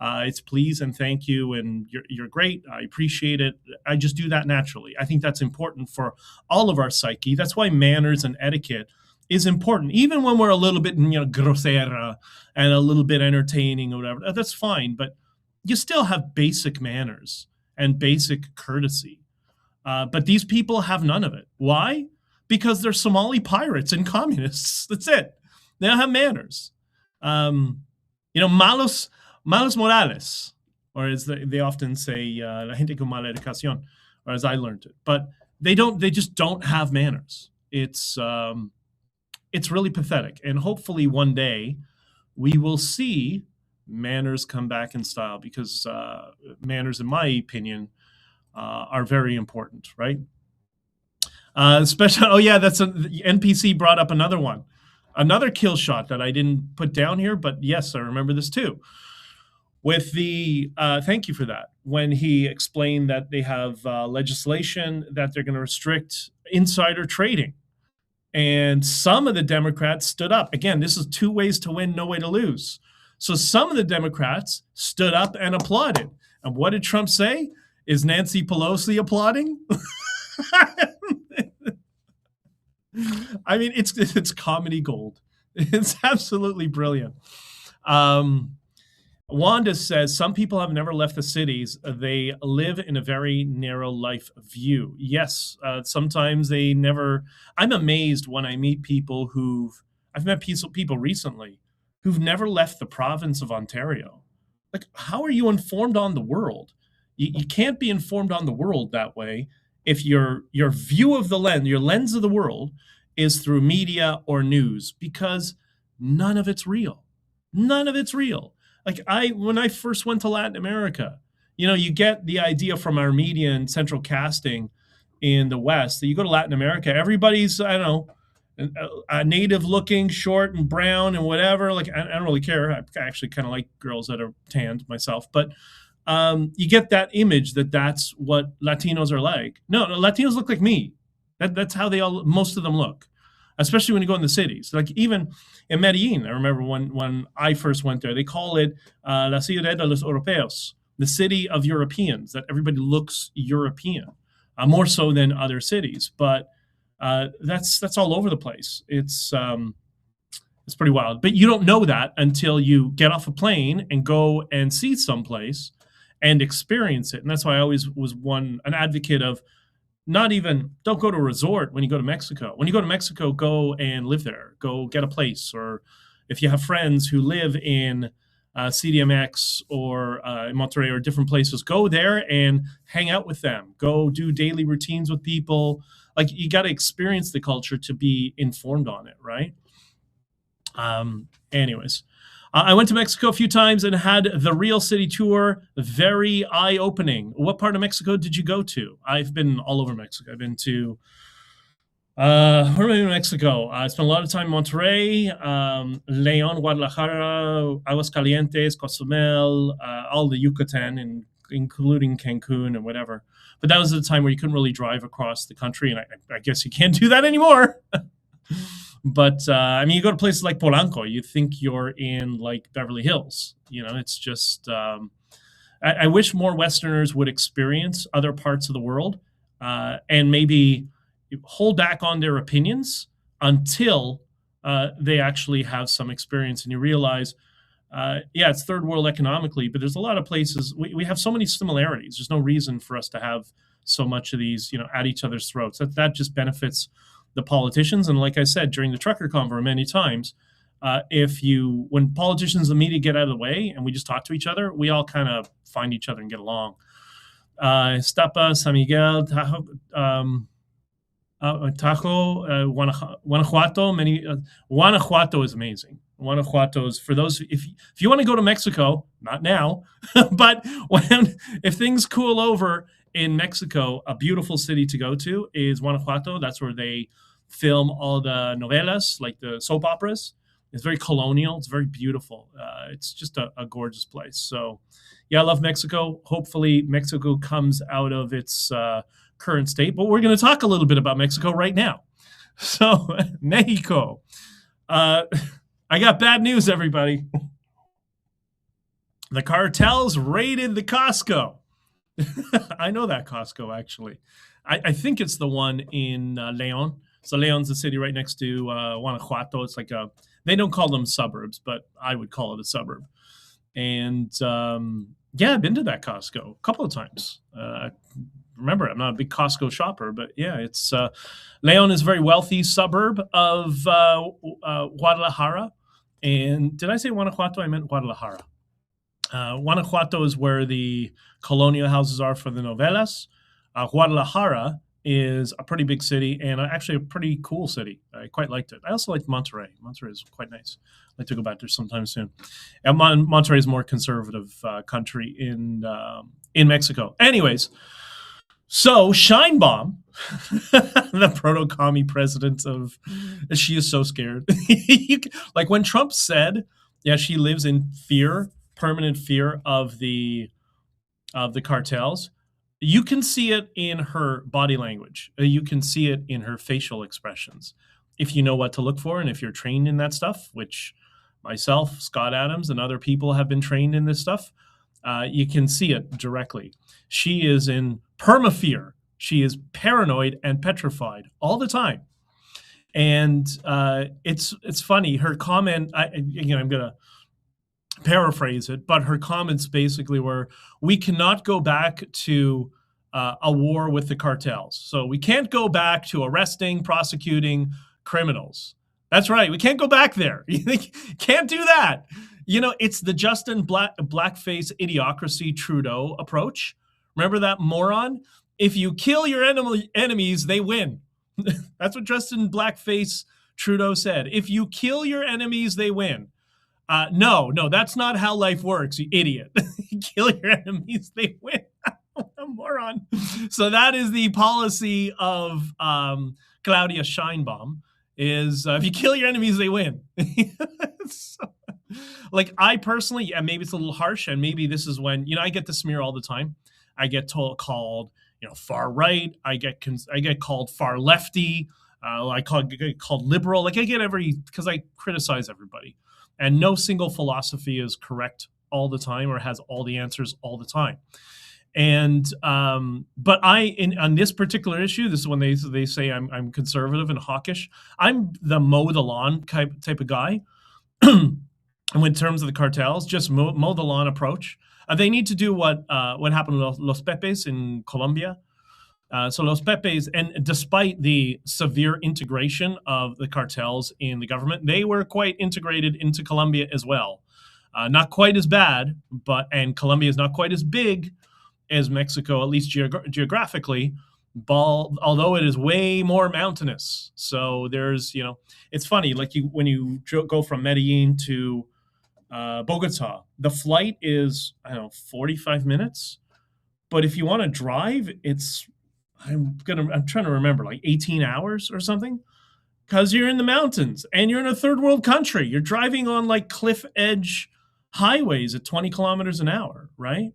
it's please and thank you, and you're great. I appreciate it. I just do that naturally. I think that's important for all of our psyche. That's why manners and etiquette is important, even when we're a little bit, grosera and a little bit entertaining or whatever. That's fine, but you still have basic manners and basic courtesy. But these people have none of it. Why? Because they're Somali pirates and communists. That's it. They don't have manners. Malos morales, or as they often say, la gente con mala educación, or as I learned it. But they just don't have manners. It's really pathetic. And hopefully one day we will see manners come back in style, because manners, in my opinion, are very important, right? Especially, the NPC brought up another kill shot that I didn't put down here, but yes, I remember this too. With the, thank you for that, when he explained that they have legislation that they're going to restrict insider trading. And some of the Democrats stood up. Again, this is 2 ways to win, no way to lose. So some of the Democrats stood up and applauded. And what did Trump say? Is Nancy Pelosi applauding? I mean, it's comedy gold. It's absolutely brilliant. Wanda says, some people have never left the cities. They live in a very narrow life view. Yes, sometimes they never. I'm amazed when I meet people I've met people recently who've never left the province of Ontario. Like, how are you informed on the world? You can't be informed on the world that way if your view of the lens, your lens of the world, is through media or news, because none of it's real. None of it's real. Like, when I first went to Latin America, you get the idea from our media and central casting in the West that you go to Latin America, everybody's, I don't know, a native looking, short and brown and whatever. Like, I don't really care. I actually kind of like girls that are tanned myself, but you get that image that that's what Latinos are like. No, Latinos look like me. That's how most of them look, especially when you go in the cities. Like, even in Medellin, I remember when I first went there, they call it La Ciudad de los Europeos, the city of Europeans, that everybody looks European, more so than other cities. But that's all over the place. It's pretty wild. But you don't know that until you get off a plane and go and see someplace and experience it. And that's why I always was an advocate of, don't go to a resort when you go to Mexico. When you go to Mexico, go and live there. Go get a place. Or if you have friends who live in CDMX or in Monterrey or different places, go there and hang out with them. Go do daily routines with people. Like, you got to experience the culture to be informed on it, right? Anyways, I went to Mexico a few times and had the real city tour. Very eye-opening. What part of Mexico did you go to? I've been all over Mexico. I've been to, where have I been in Mexico? I spent a lot of time in Monterrey, León, Guadalajara, Aguascalientes, Cozumel, all the Yucatan, and including Cancun and whatever. But that was the time where you couldn't really drive across the country, and I guess you can't do that anymore. But, you go to places like Polanco, you think you're in, like, Beverly Hills. It's just, I wish more Westerners would experience other parts of the world and maybe hold back on their opinions until they actually have some experience. And you realize, it's third world economically, but there's a lot of places, we have so many similarities. There's no reason for us to have so much of these, at each other's throats. That just benefits the politicians. And like I said, during the trucker convo many times, when politicians and the media get out of the way and we just talk to each other, we all kind of find each other and get along. Estapa, San Miguel, Tajo, Guanajuato. Guanajuato is amazing. Guanajuato is, for those, if you want to go to Mexico, not now, but if things cool over in Mexico, a beautiful city to go to is Guanajuato. That's where they film all the novelas, like the soap operas. It's very colonial. It's very beautiful. It's just a gorgeous place. So, yeah, I love Mexico. Hopefully, Mexico comes out of its current state. But we're going to talk a little bit about Mexico right now. So, Mexico. I got bad news, everybody. The cartels raided the Costco. I know that Costco, actually. I think it's the one in León. So León's the city right next to Guanajuato. It's like they don't call them suburbs, but I would call it a suburb. And yeah, I've been to that Costco a couple of times. Remember, I'm not a big Costco shopper, but yeah, it's León is a very wealthy suburb of Guadalajara. And did I say Guanajuato? I meant Guadalajara. Guanajuato is where the colonial houses are for the novelas. Guadalajara is a pretty big city and actually a pretty cool city. I quite liked it. I also liked Monterrey. Monterrey is quite nice. I'd like to go back there sometime soon. And Monterrey is a more conservative country in Mexico. Anyways, so Sheinbaum, the proto-commie president of, she is so scared. Like when Trump said, yeah, she lives in fear, permanent fear of the cartels. You can see it in her body language. You can see it in her facial expressions. If you know what to look for and if you're trained in that stuff, which myself, Scott Adams, and other people have been trained in this stuff, you can see it directly. She is in perma-fear. She is paranoid and petrified all the time. And it's funny. Her comment, I'm going to paraphrase it, but her comments basically were, we cannot go back to a war with the cartels. So we can't go back to arresting, prosecuting criminals. That's right. We can't go back there. You can't do that. You know, it's the Justin Blackface Idiocracy Trudeau approach. Remember that moron? If you kill your enemies, they win. That's what Justin Blackface Trudeau said. If you kill your enemies, they win. No, that's not how life works, you idiot. Kill your enemies, they win. A moron. So that is the policy of Claudia Sheinbaum, is if you kill your enemies, they win. So, like, I personally, yeah, maybe it's a little harsh, and maybe this is when, I get the smear all the time. I get called, far right. I get called far lefty. I get called liberal. Like, I get because I criticize everybody. And no single philosophy is correct all the time or has all the answers all the time. And but on this particular issue, this is when they say I'm conservative and hawkish. I'm the mow the lawn type of guy. And in terms of the cartels, just mow the lawn approach. They need to do what happened with Los Pepes in Colombia. So Los Pepes, and despite the severe integration of the cartels in the government, they were quite integrated into Colombia as well. Not quite as bad, and Colombia is not quite as big as Mexico, at least geographically, although it is way more mountainous. So there's, it's funny, like when you go from Medellin to Bogota, the flight is, 45 minutes. But if you want to drive, I'm trying to remember, like 18 hours or something, because you're in the mountains and you're in a third world country. You're driving on like cliff edge highways at 20 kilometers an hour, right?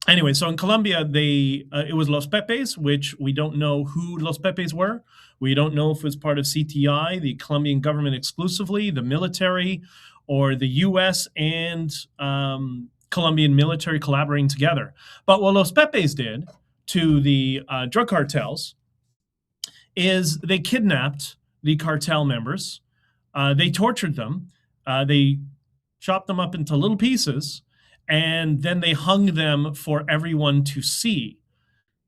Anyway, so in Colombia, it was Los Pepes, which we don't know who Los Pepes were. We don't know if it was part of CTI, the Colombian government exclusively, the military, or the U.S. and Colombian military collaborating together. But what Los Pepes did to the drug cartels is they kidnapped the cartel members. They tortured them. They chopped them up into little pieces, and then they hung them for everyone to see.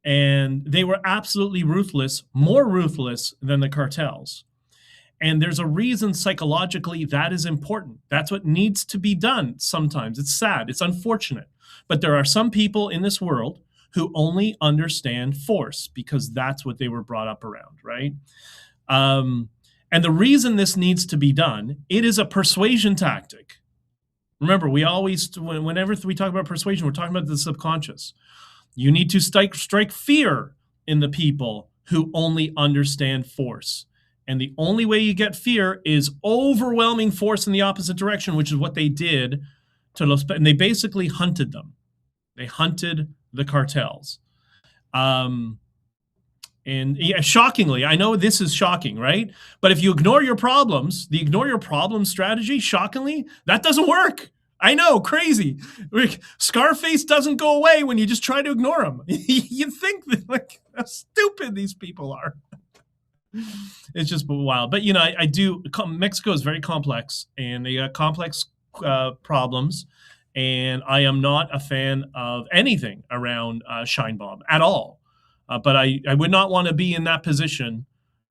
And they were absolutely ruthless, more ruthless than the cartels. And there's a reason psychologically that is important. That's what needs to be done sometimes. It's sad. It's unfortunate. But there are some people in this world who only understand force because that's what they were brought up around, right? And the reason this needs to be done, it is a persuasion tactic. Remember, whenever we talk about persuasion, we're talking about the subconscious. You need to strike fear in the people who only understand force. And the only way you get fear is overwhelming force in the opposite direction, which is what they did to Los. And they basically hunted them. They hunted the cartels. And yeah, shockingly, I know this is shocking, right? But if you ignore your problems, the ignore your problem strategy, shockingly, that doesn't work. I know, crazy. Scarface doesn't go away when you just try to ignore him. You think that, like, how stupid these people are. It's just wild. But, you know, I do. Mexico is very complex, and they got complex problems. And I am not a fan of anything around Sheinbaum at all. But I would not want to be in that position.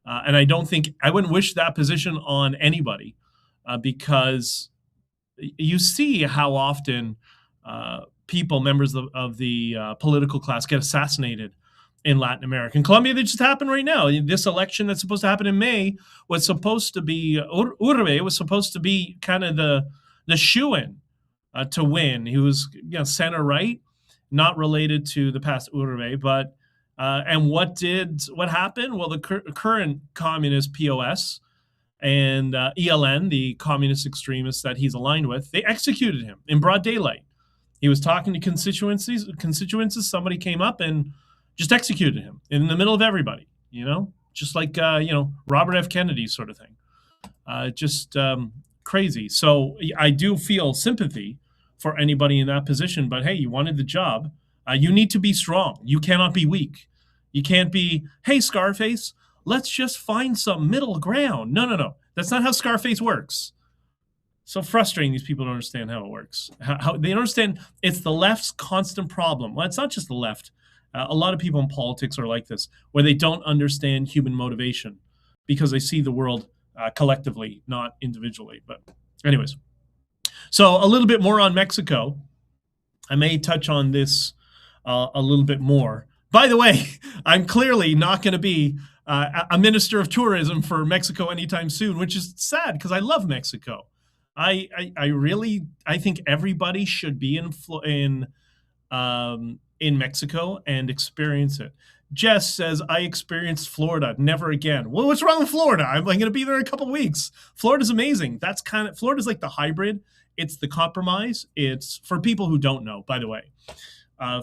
And I don't think I wouldn't wish that position on anybody because you see how often people, members of the political class, get assassinated in Latin America. In Colombia, that just happened right now. This election that's supposed to happen in May was supposed to be, Uribe was supposed to be kind of the shoo-in to win. He was, you know, center-right, not related to the past Uribe, but and what happened? Well, the current communist POS and ELN, the communist extremists that he's aligned with, they executed him in broad daylight. He was talking to constituencies. Somebody came up and just executed him in the middle of everybody, you know, just like, you know, Robert F. Kennedy sort of thing. Just crazy. So I do feel sympathy for anybody in that position. But hey, you wanted the job. You need to be strong. You cannot be weak. You can't be, hey, Scarface, let's just find some middle ground. No. That's not how Scarface works. So frustrating. These people don't understand how it works. How they understand it's the left's constant problem. Well, it's not just the left. A lot of people in politics are like this, where they don't understand human motivation because they see the world collectively, not individually. But anyways, so a little bit more on Mexico. I may touch on this a little bit more. By the way, I'm clearly not going to be a minister of tourism for Mexico anytime soon, which is sad because I love Mexico. I think everybody should be in Mexico and experience it. Jess says, I experienced Florida. Never again. Well, what's wrong with Florida? I'm going to be there in a couple of weeks. Florida's amazing. Florida's like the hybrid. It's the compromise. It's for people who don't know, by the way.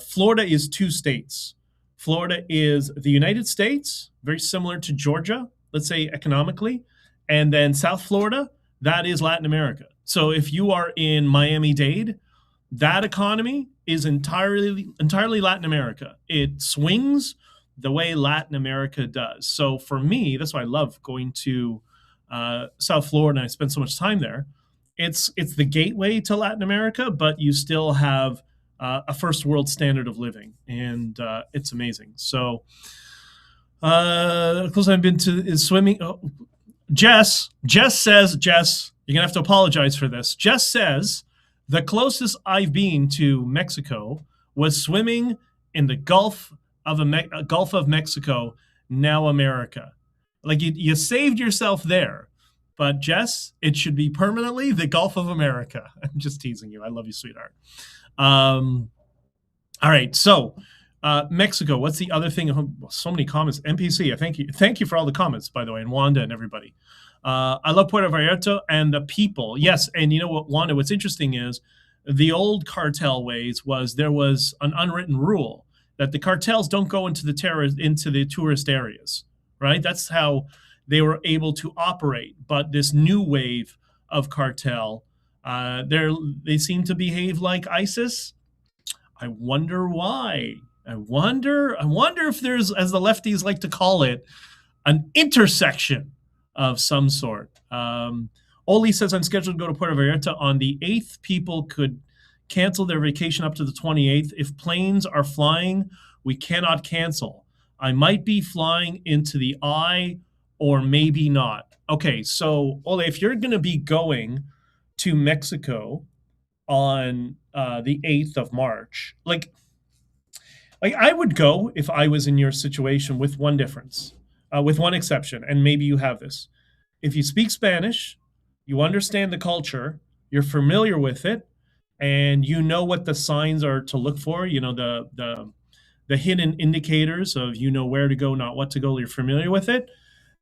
Florida is two states. Florida is the United States, very similar to Georgia, let's say economically. And then South Florida, that is Latin America. So if you are in Miami-Dade, that economy is entirely Latin America. It swings the way Latin America does. So for me, that's why I love going to South Florida, and I spend so much time there. It's the gateway to Latin America, but you still have a first world standard of living, and it's amazing. So the closest I've been to is swimming. Oh, Jess says, you're gonna have to apologize for this. Jess says the closest I've been to Mexico was swimming in the Gulf of Mexico, now America. Like you saved yourself there. But Jess, it should be permanently the Gulf of America. I'm just teasing you. I love you, sweetheart. All right. So Mexico, what's the other thing? So many comments. NPC, thank you for all the comments, by the way, and Wanda and everybody. I love Puerto Vallarta and the people. Yes, and you know what, Wanda, what's interesting is the old cartel ways was there was an unwritten rule that the cartels don't go into the tourist areas, right? That's how they were able to operate. But this new wave of cartel, they seem to behave like ISIS. I wonder why. I wonder if there's, as the lefties like to call it, an intersection of some sort. Oli says, I'm scheduled to go to Puerto Vallarta on the 8th. People could cancel their vacation up to the 28th. If planes are flying, we cannot cancel. I might be flying into the eye or maybe not. Okay, so Ole, if you're going to be going to Mexico on the 8th of March, like I would go if I was in your situation, with one difference, with one exception, and maybe you have this. If you speak Spanish, you understand the culture, you're familiar with it, and you know what the signs are to look for, you know, the hidden indicators of, you know, where to go, not what to go, you're familiar with it,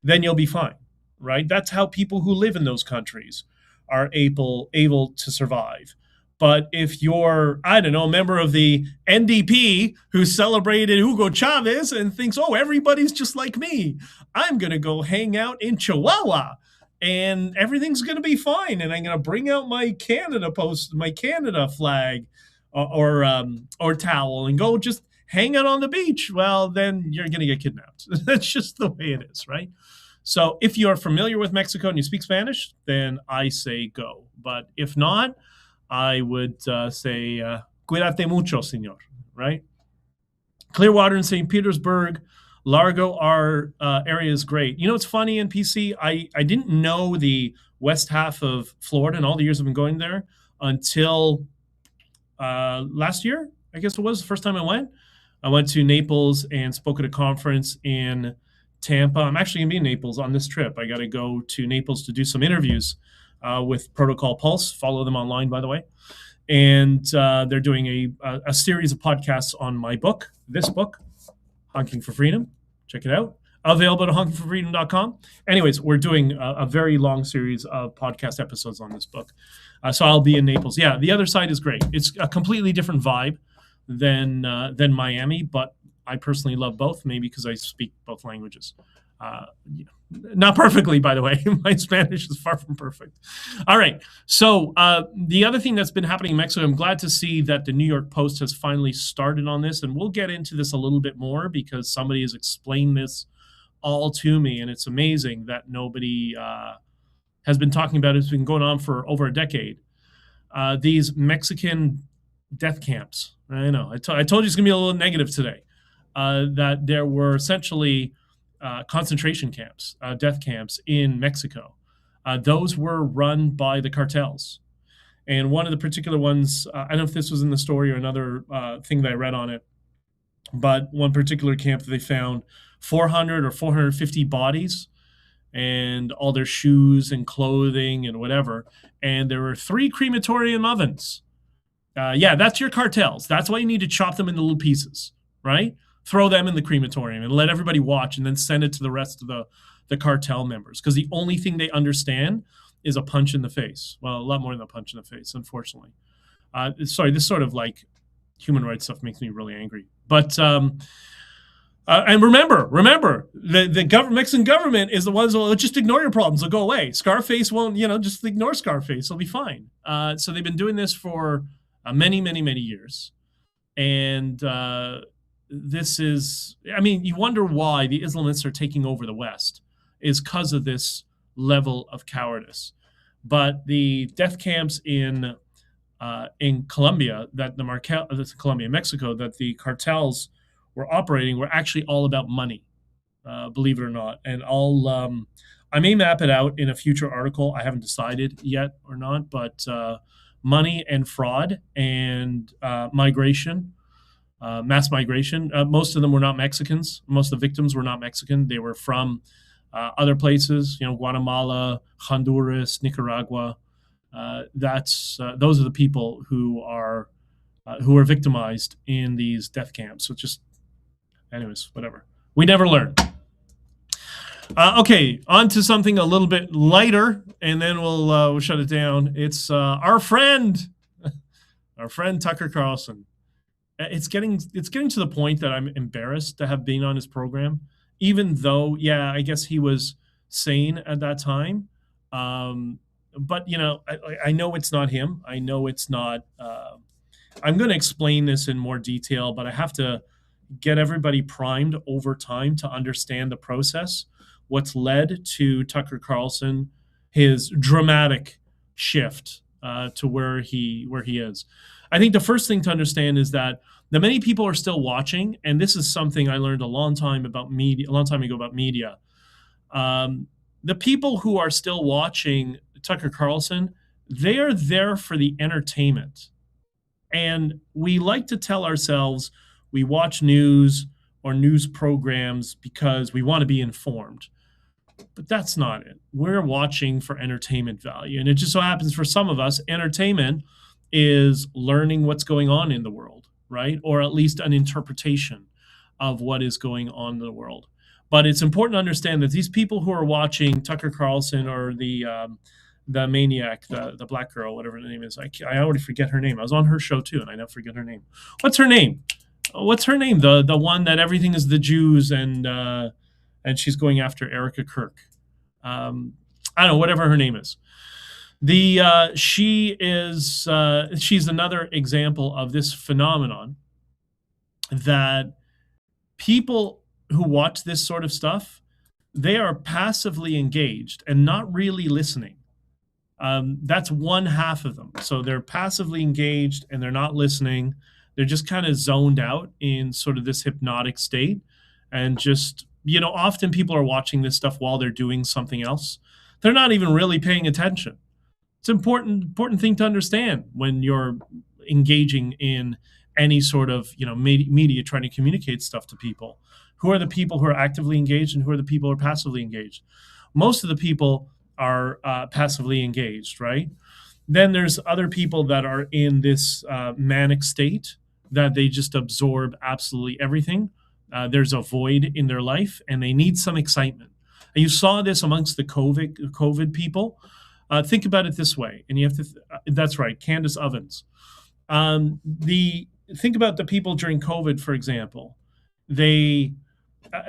then you'll be fine. right? That's how people who live in those countries are able to survive. But if you're, I don't know, a member of the NDP who celebrated Hugo Chavez and thinks, oh, everybody's just like me, I'm going to go hang out in Chihuahua and everything's going to be fine. And I'm going to bring out my Canada flag or towel and go just hang out on the beach. Well, then you're going to get kidnapped. That's just the way it is, right? So if you're familiar with Mexico and you speak Spanish, then I say go. But if not, I would say, cuídate mucho, señor, right? Clearwater and St. Petersburg, Largo, our area is great. You know, it's funny in PC, I didn't know the west half of Florida and all the years I've been going there until last year, I guess it was the first time I went. I went to Naples and spoke at a conference in Tampa. I'm actually going to be in Naples on this trip. I got to go to Naples to do some interviews with Protocol Pulse. Follow them online, by the way. And they're doing a series of podcasts on my book, this book, Honking for Freedom. Check it out. Available at honkingforfreedom.com. Anyways, we're doing a very long series of podcast episodes on this book. So I'll be in Naples. Yeah, the other side is great. It's a completely different vibe than Miami, but I personally love both, maybe because I speak both languages. Not perfectly, by the way. My Spanish is far from perfect. All right. So the other thing that's been happening in Mexico, I'm glad to see that the New York Post has finally started on this, and we'll get into this a little bit more because somebody has explained this all to me, and it's amazing that nobody has been talking about it. It's been going on for over a decade. These Mexican death camps. I know. I told you it's going to be a little negative today. That there were essentially concentration camps, death camps in Mexico. Those were run by the cartels. And one of the particular ones, I don't know if this was in the story or another thing that I read on it, but one particular camp that they found 400 or 450 bodies and all their shoes and clothing and whatever. And there were 3 crematorium ovens. Yeah, that's your cartels. That's why you need to chop them into little pieces, right? Throw them in the crematorium and let everybody watch and then send it to the rest of the cartel members. Because the only thing they understand is a punch in the face. Well, a lot more than a punch in the face, unfortunately. Sorry, this sort of like human rights stuff makes me really angry. But and remember, the Mexican government is the ones that will just ignore your problems. They'll go away. Scarface won't, just ignore Scarface. It'll be fine. So they've been doing this for many, many, many years. And this is, you wonder why the Islamists are taking over the West is because of this level of cowardice. But the death camps in Colombia, Mexico, that the cartels were operating were actually all about money, believe it or not. And I may map it out in a future article. I haven't decided yet or not, but money and fraud and migration. Mass migration. Most of them were not Mexicans. Most of the victims were not Mexican. They were from other places, Guatemala, Honduras, Nicaragua. Those are the people who are victimized in these death camps. So anyways, whatever. We never learn. Okay, on to something a little bit lighter, and then we'll shut it down. It's our friend Tucker Carlson. It's getting to the point that I'm embarrassed to have been on his program, even though, yeah, I guess he was sane at that time. But, I know it's not him. I know it's not. I'm going to explain this in more detail, but I have to get everybody primed over time to understand the process, what's led to Tucker Carlson, his dramatic shift to where he is. I think the first thing to understand is that many people are still watching, and this is something I learned a long time ago about media. The people who are still watching Tucker Carlson, they are there for the entertainment. And we like to tell ourselves we watch news or news programs because we want to be informed. But that's not it. We're watching for entertainment value. And it just so happens for some of us, entertainment is learning what's going on in the world, right? Or at least an interpretation of what is going on in the world. But it's important to understand that these people who are watching Tucker Carlson or the maniac, the black girl, whatever her name is, I already forget her name. I was on her show too, and I never forget her name. What's her name? The one that everything is the Jews and she's going after Erica Kirk. I don't know, whatever her name is. She's another example of this phenomenon that people who watch this sort of stuff, they are passively engaged and not really listening. That's one half of them. So they're passively engaged and they're not listening. They're just kind of zoned out in sort of this hypnotic state. And just, often people are watching this stuff while they're doing something else. They're not even really paying attention. It's an important thing to understand when you're engaging in any sort of, media trying to communicate stuff to people. Who are the people who are actively engaged and who are the people who are passively engaged? Most of the people are passively engaged, right? Then there's other people that are in this manic state that they just absorb absolutely everything. There's a void in their life and they need some excitement. And you saw this amongst the COVID people. Think about it this way, and you have to. That's right, Candace Ovens. Think about the people during COVID, for example.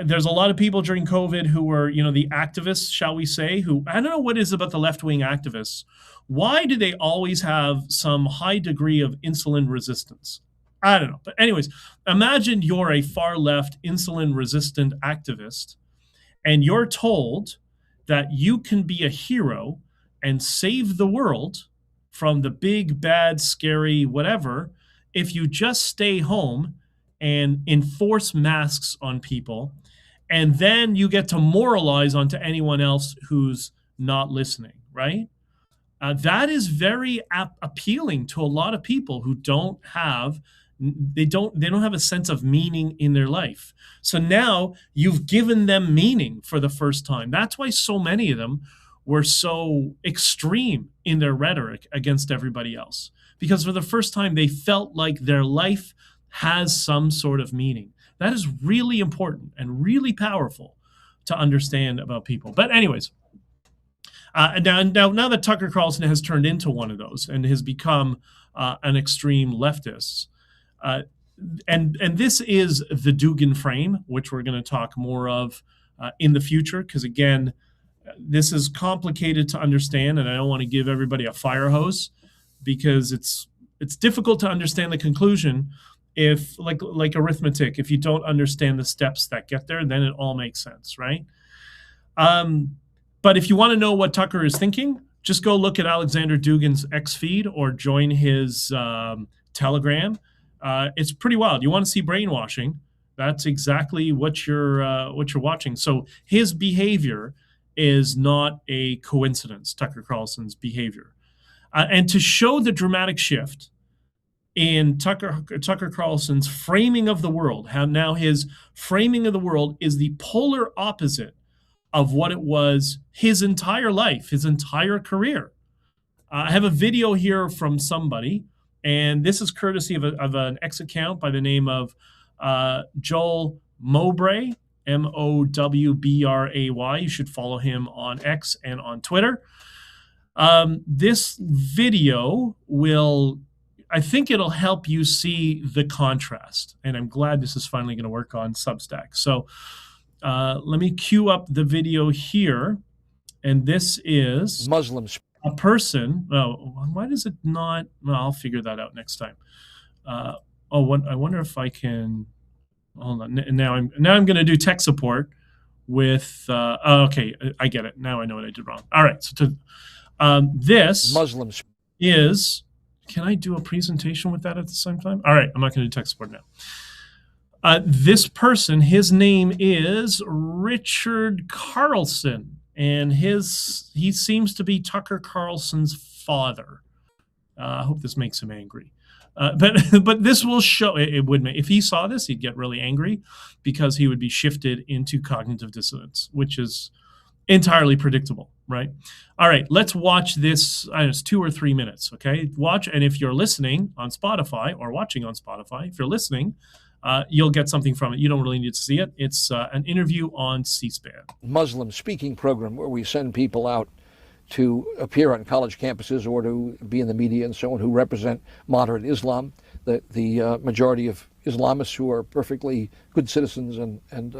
There's a lot of people during COVID who were, the activists, shall we say, who, I don't know what it is about the left-wing activists. Why do they always have some high degree of insulin resistance? I don't know. But anyways, imagine you're a far-left insulin-resistant activist, and you're told that you can be a hero and save the world from the big, bad, scary whatever if you just stay home and enforce masks on people, and then you get to moralize onto anyone else who's not listening, right? That is very appealing to a lot of people who don't have a sense of meaning in their life. So now you've given them meaning for the first time. That's why so many of them were so extreme in their rhetoric against everybody else, because for the first time they felt like their life has some sort of meaning. That is really important and really powerful to understand about people. But anyways, now that Tucker Carlson has turned into one of those and has become an extreme leftist, and this is the Dugin frame, which we're going to talk more of in the future, because again, this is complicated to understand, and I don't want to give everybody a fire hose because it's difficult to understand the conclusion. If like arithmetic, if you don't understand the steps that get there, then it all makes sense, right? But if you want to know what Tucker is thinking, just go look at Alexander Dugin's X feed or join his Telegram. It's pretty wild. You want to see brainwashing? That's exactly what you're watching. So his behavior is not a coincidence. Tucker Carlson's behavior, and to show the dramatic shift in Tucker Carlson's framing of the world, how now his framing of the world is the polar opposite of what it was his entire life, his entire career. I have a video here from somebody, and this is courtesy of an X account by the name of Joel Mowbray, Mowbray. You should follow him on X and on Twitter. This video I think it'll help you see the contrast, and I'm glad this is finally going to work on Substack. So let me cue up the video here, and this is Muslims. A person. Oh, why does it not? Well, I'll figure that out next time. I wonder if I can. Hold on. Now I'm going to do tech support with. Okay, I get it. Now I know what I did wrong. All right. So this Muslims is. Can I do a presentation with that at the same time? All right, I'm not going to do tech support now. This person, his name is Richard Carlson, and he seems to be Tucker Carlson's father. I hope this makes him angry. But this will show, it would make, if he saw this, he'd get really angry because he would be shifted into cognitive dissonance, which is entirely predictable, right? All right, let's watch this. It's 2 or 3 minutes, okay? Watch, and if you're listening on Spotify or watching on Spotify, if you're listening, you'll get something from it. You don't really need to see it. It's an interview on C-SPAN. Muslim speaking program where we send people out to appear on college campuses or to be in the media and so on who represent moderate Islam, the majority of Islamists who are perfectly good citizens and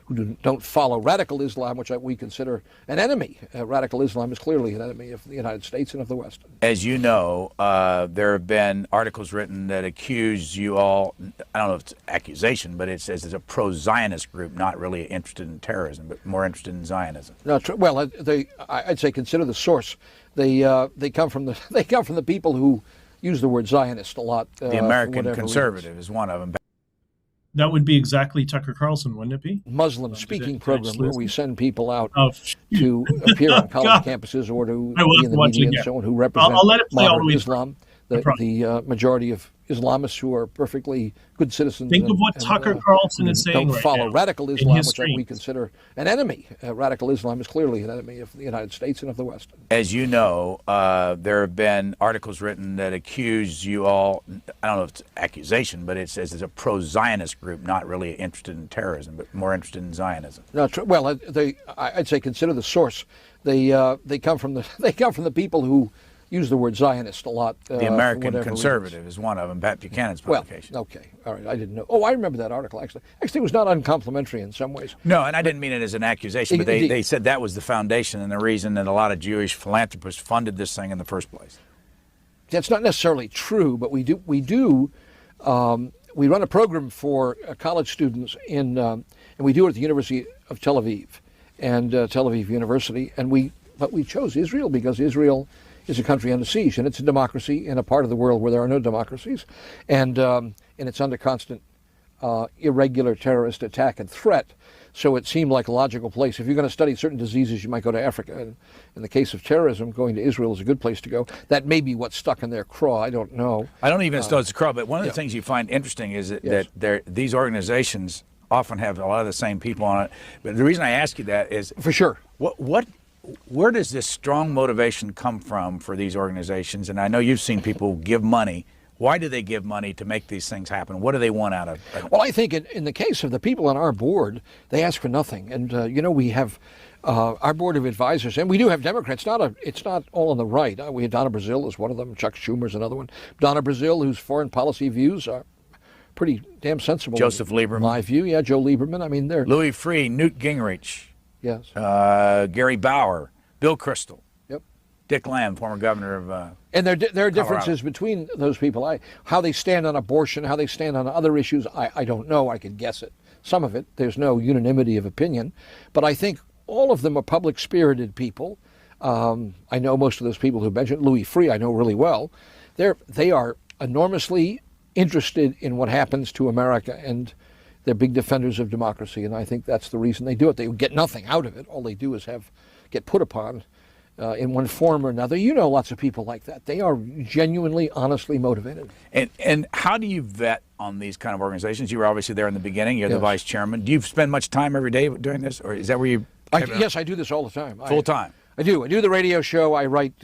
who don't follow radical Islam, which we consider an enemy. Radical Islam is clearly an enemy of the United States and of the West. As you know, there have been articles written that accuse you all, I don't know if it's accusation, but it says it's a pro-Zionist group, not really interested in terrorism, but more interested in Zionism. No, well, I'd say consider the source. They come from the people who use the word Zionist a lot. The American Conservative is one of them. That would be exactly Tucker Carlson, wouldn't it be? Muslim speaking program where we send people out to appear on college campuses or to be in the media and so on who represent moderate Islam, the majority of Islamists who are perfectly good citizens. Think of what Tucker Carlson is saying. Don't follow radical Islam, which we consider an enemy. Radical Islam is clearly an enemy of the United States and of the West. As you know, there have been articles written that accuse you all, I don't know if it's accusation, but it says it's a pro-Zionist group, not really interested in terrorism, but more interested in Zionism. No, well, I'd say consider the source. They come from the people who use the word Zionist a lot. The American Conservative is one of them, Pat Buchanan's publication. Well, okay, all right, I didn't know. Oh, I remember that article, actually. Actually, it was not uncomplimentary in some ways. No, and I didn't mean it as an accusation, but they said that was the foundation and the reason that a lot of Jewish philanthropists funded this thing in the first place. That's not necessarily true, but we run a program for college students and we do it at the University of Tel Aviv and Tel Aviv University, but we chose Israel because Israel is a country under siege, and it's a democracy in a part of the world where there are no democracies, and it's under constant irregular terrorist attack and threat. So it seemed like a logical place. If you're going to study certain diseases, you might go to Africa. And in the case of terrorism, going to Israel is a good place to go. That may be what's stuck in their craw. I don't know. I don't even know it's a craw, but one of the things you find interesting is that these organizations often have a lot of the same people on it. But the reason I ask you that is, for sure, where does this strong motivation come from for these organizations? And I know you've seen people give money. Why do they give money to make these things happen? What do they want out of it? Well, I think in the case of the people on our board, they ask for nothing. And, we have our board of advisors, and we do have Democrats. It's not all on the right. We have Donna Brazile is one of them. Chuck Schumer's another one. Donna Brazile, whose foreign policy views are pretty damn sensible. Joseph Lieberman. In my view, yeah, Joe Lieberman. I mean, they're... Louis Freeh, Newt Gingrich. Yes. Gary Bauer, Bill Kristol. Yep. Dick Lamb, former governor of and there are differences between those people. How they stand on abortion, how they stand on other issues, I don't know. I could guess it. Some of it, there's no unanimity of opinion. But I think all of them are public-spirited people. I know most of those people who mentioned. Louis Freeh, I know really well. They are enormously interested in what happens to America, and they're big defenders of democracy, and I think that's the reason they do it. They get nothing out of it. All they do is get put upon in one form or another. You know lots of people like that. They are genuinely, honestly motivated. And how do you vet on these kind of organizations? You were obviously there in the beginning. You're the vice chairman. Do you spend much time every day doing this, or is that where you... Yes, I do this all the time. Full time? I do. I do the radio show. I write...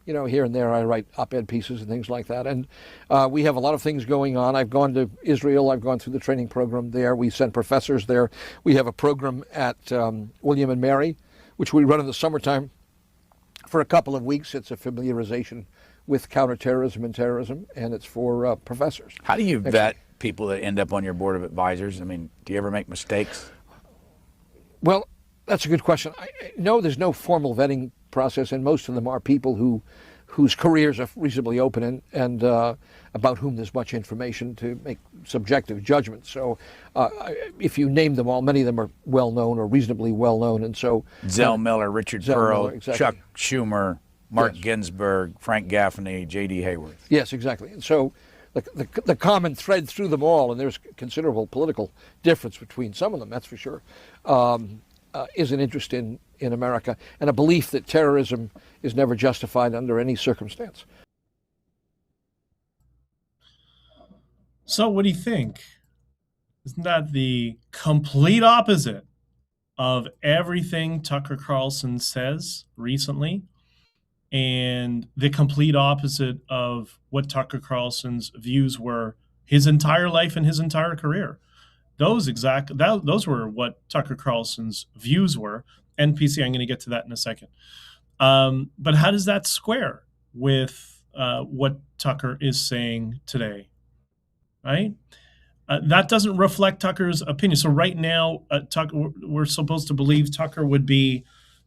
here and there I write op-ed pieces and things like that. And we have a lot of things going on. I've gone to Israel. I've gone through the training program there. We send professors there. We have a program at William and Mary, which we run in the summertime for a couple of weeks. It's a familiarization with counterterrorism and terrorism, and it's for professors. How do you vet people that end up on your board of advisors? I mean, do you ever make mistakes? Well, that's a good question. No, there's no formal vetting process, and most of them are people whose careers are reasonably open and about whom there's much information to make subjective judgments. So if you name them all, many of them are well-known or reasonably well-known. And so Zell Miller, Richard Pearl, exactly. Chuck Schumer, Mark Ginsburg, Frank Gaffney, J.D. Hayworth. Yes, exactly. And so the common thread through them all, and there's considerable political difference between some of them, that's for sure, is an interest in America and a belief that terrorism is never justified under any circumstance. So what do you think? Isn't that the complete opposite of everything Tucker Carlson says recently, and the complete opposite of what Tucker Carlson's views were his entire life and his entire career. Those were what Tucker Carlson's views were. NPC, I'm going to get to that in a second. But how does that square with what Tucker is saying today, right? That doesn't reflect Tucker's opinion. So right now, we're supposed to believe Tucker would be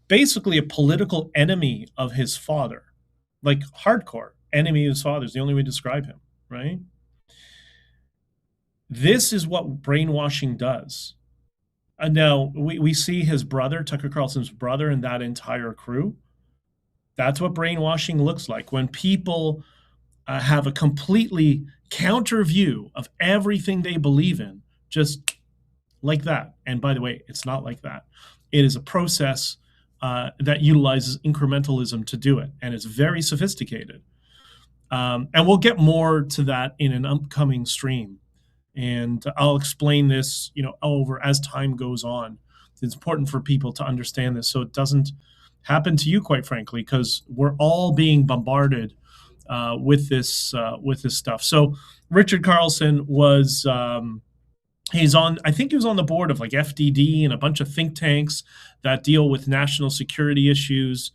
basically a political enemy of his father, like hardcore enemy of his father is the only way to describe him, right? This is what brainwashing does. And now we see his brother, Tucker Carlson's brother, and that entire crew. That's what brainwashing looks like when people have a completely counter view of everything they believe in, just like that. And by the way, it's not like that. It is a process that utilizes incrementalism to do it, and it's very sophisticated. And we'll get more to that in an upcoming stream. And I'll explain this, over as time goes on. It's important for people to understand this so it doesn't happen to you, quite frankly, because we're all being bombarded with this stuff. So Richard Carlson was I think he was on the board of like FDD and a bunch of think tanks that deal with national security issues.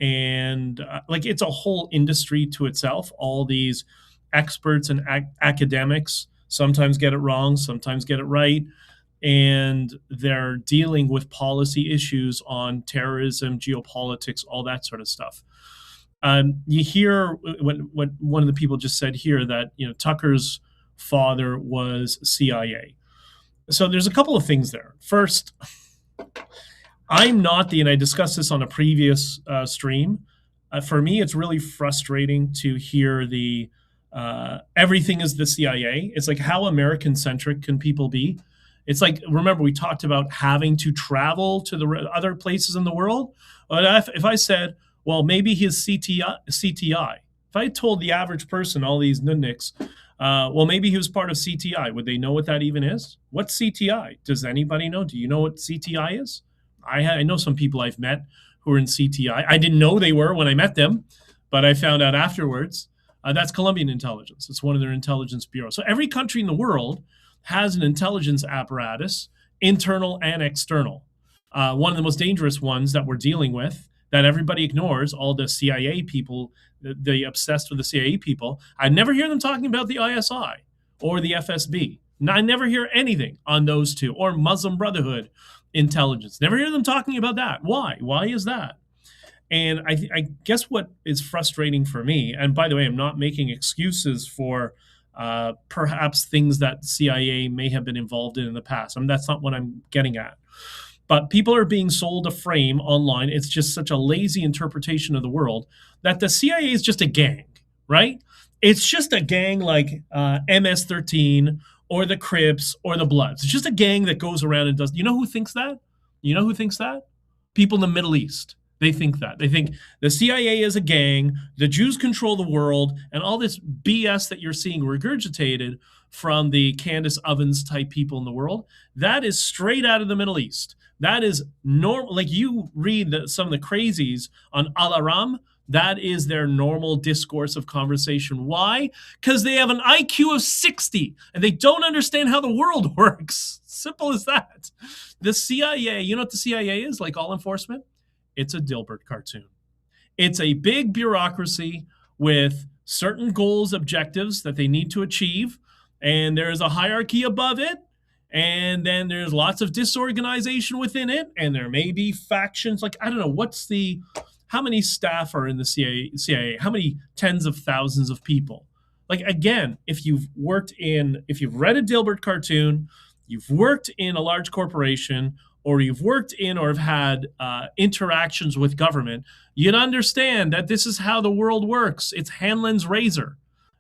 And it's a whole industry to itself. All these experts and academics sometimes get it wrong, sometimes get it right. And they're dealing with policy issues on terrorism, geopolitics, all that sort of stuff. You hear what one of the people just said here, that Tucker's father was CIA. So there's a couple of things there. First, I'm not and I discussed this on a previous stream. For me, it's really frustrating to hear the everything is the CIA. It's like, how American-centric can people be? It's like, remember, we talked about having to travel to the other places in the world. If I said, well, maybe he's CTI. If I told the average person, all these nudniks, well, maybe he was part of CTI, would they know what that even is? What's CTI? Does anybody know? Do you know what CTI is? I know some people I've met who are in CTI. I didn't know they were when I met them, but I found out afterwards. That's Colombian intelligence. It's one of their intelligence bureaus. So every country in the world has an intelligence apparatus, internal and external. One of the most dangerous ones that we're dealing with, that everybody ignores, all the CIA people, the obsessed with the CIA people. I never hear them talking about the ISI or the FSB. I never hear anything on those two, or Muslim Brotherhood intelligence. Never hear them talking about that. Why? Why is that? And I guess what is frustrating for me, and by the way, I'm not making excuses for perhaps things that CIA may have been involved in the past. I mean, that's not what I'm getting at. But people are being sold a frame online. It's just such a lazy interpretation of the world that the CIA is just a gang, right? It's just a gang like MS-13 or the Crips or the Bloods. It's just a gang that goes around and does. You know who thinks that? You know who thinks that? People in the Middle East. They think that. They think the CIA is a gang, the Jews control the world, and all this BS that you're seeing regurgitated from the Candace Owens type people in the world, that is straight out of the Middle East. That is normal. Like, you read some of the crazies on Al-Aram, that is their normal discourse of conversation. Why? Because they have an IQ of 60 and they don't understand how the world works. Simple as that. The CIA, you know what the CIA is, like all enforcement? It's a Dilbert cartoon. It's a big bureaucracy with certain goals, objectives that they need to achieve, and there's a hierarchy above it, and then there's lots of disorganization within it, and there may be factions. Like, I don't know, how many staff are in the CIA? How many tens of thousands of people? Like, again, if you've read a Dilbert cartoon, you've worked in a large corporation, or you've worked in or have had interactions with government, you'd understand that this is how the world works. It's Hanlon's razor.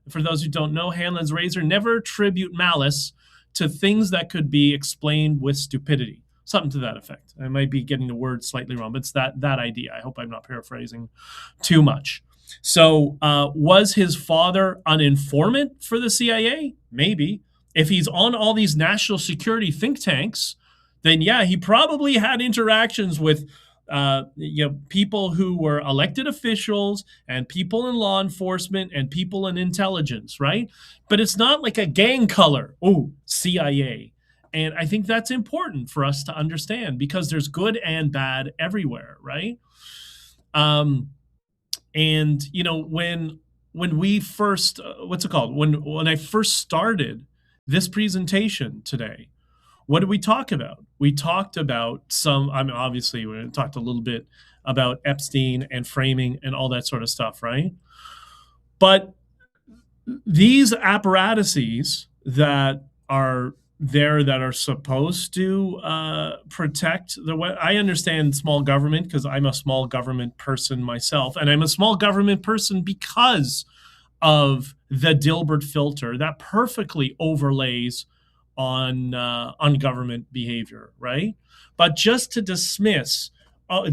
For those who don't know, Hanlon's razor, never attribute malice to things that could be explained with stupidity. Something to that effect. I might be getting the word slightly wrong, but it's that idea. I hope I'm not paraphrasing too much. So was his father an informant for the CIA? Maybe. If he's on all these national security think tanks, then yeah, he probably had interactions with people who were elected officials and people in law enforcement and people in intelligence, right? But it's not like a gang color. Oh, CIA. And I think that's important for us to understand because there's good and bad everywhere, right? And when we first, when I first started this presentation today, what did we talk about? We talked about obviously we talked a little bit about Epstein and framing and all that sort of stuff, right? But these apparatuses that are there that are supposed to protect I understand small government because I'm a small government person myself, and I'm a small government person because of the Dilbert filter that perfectly overlays on government behavior, right? But just to dismiss,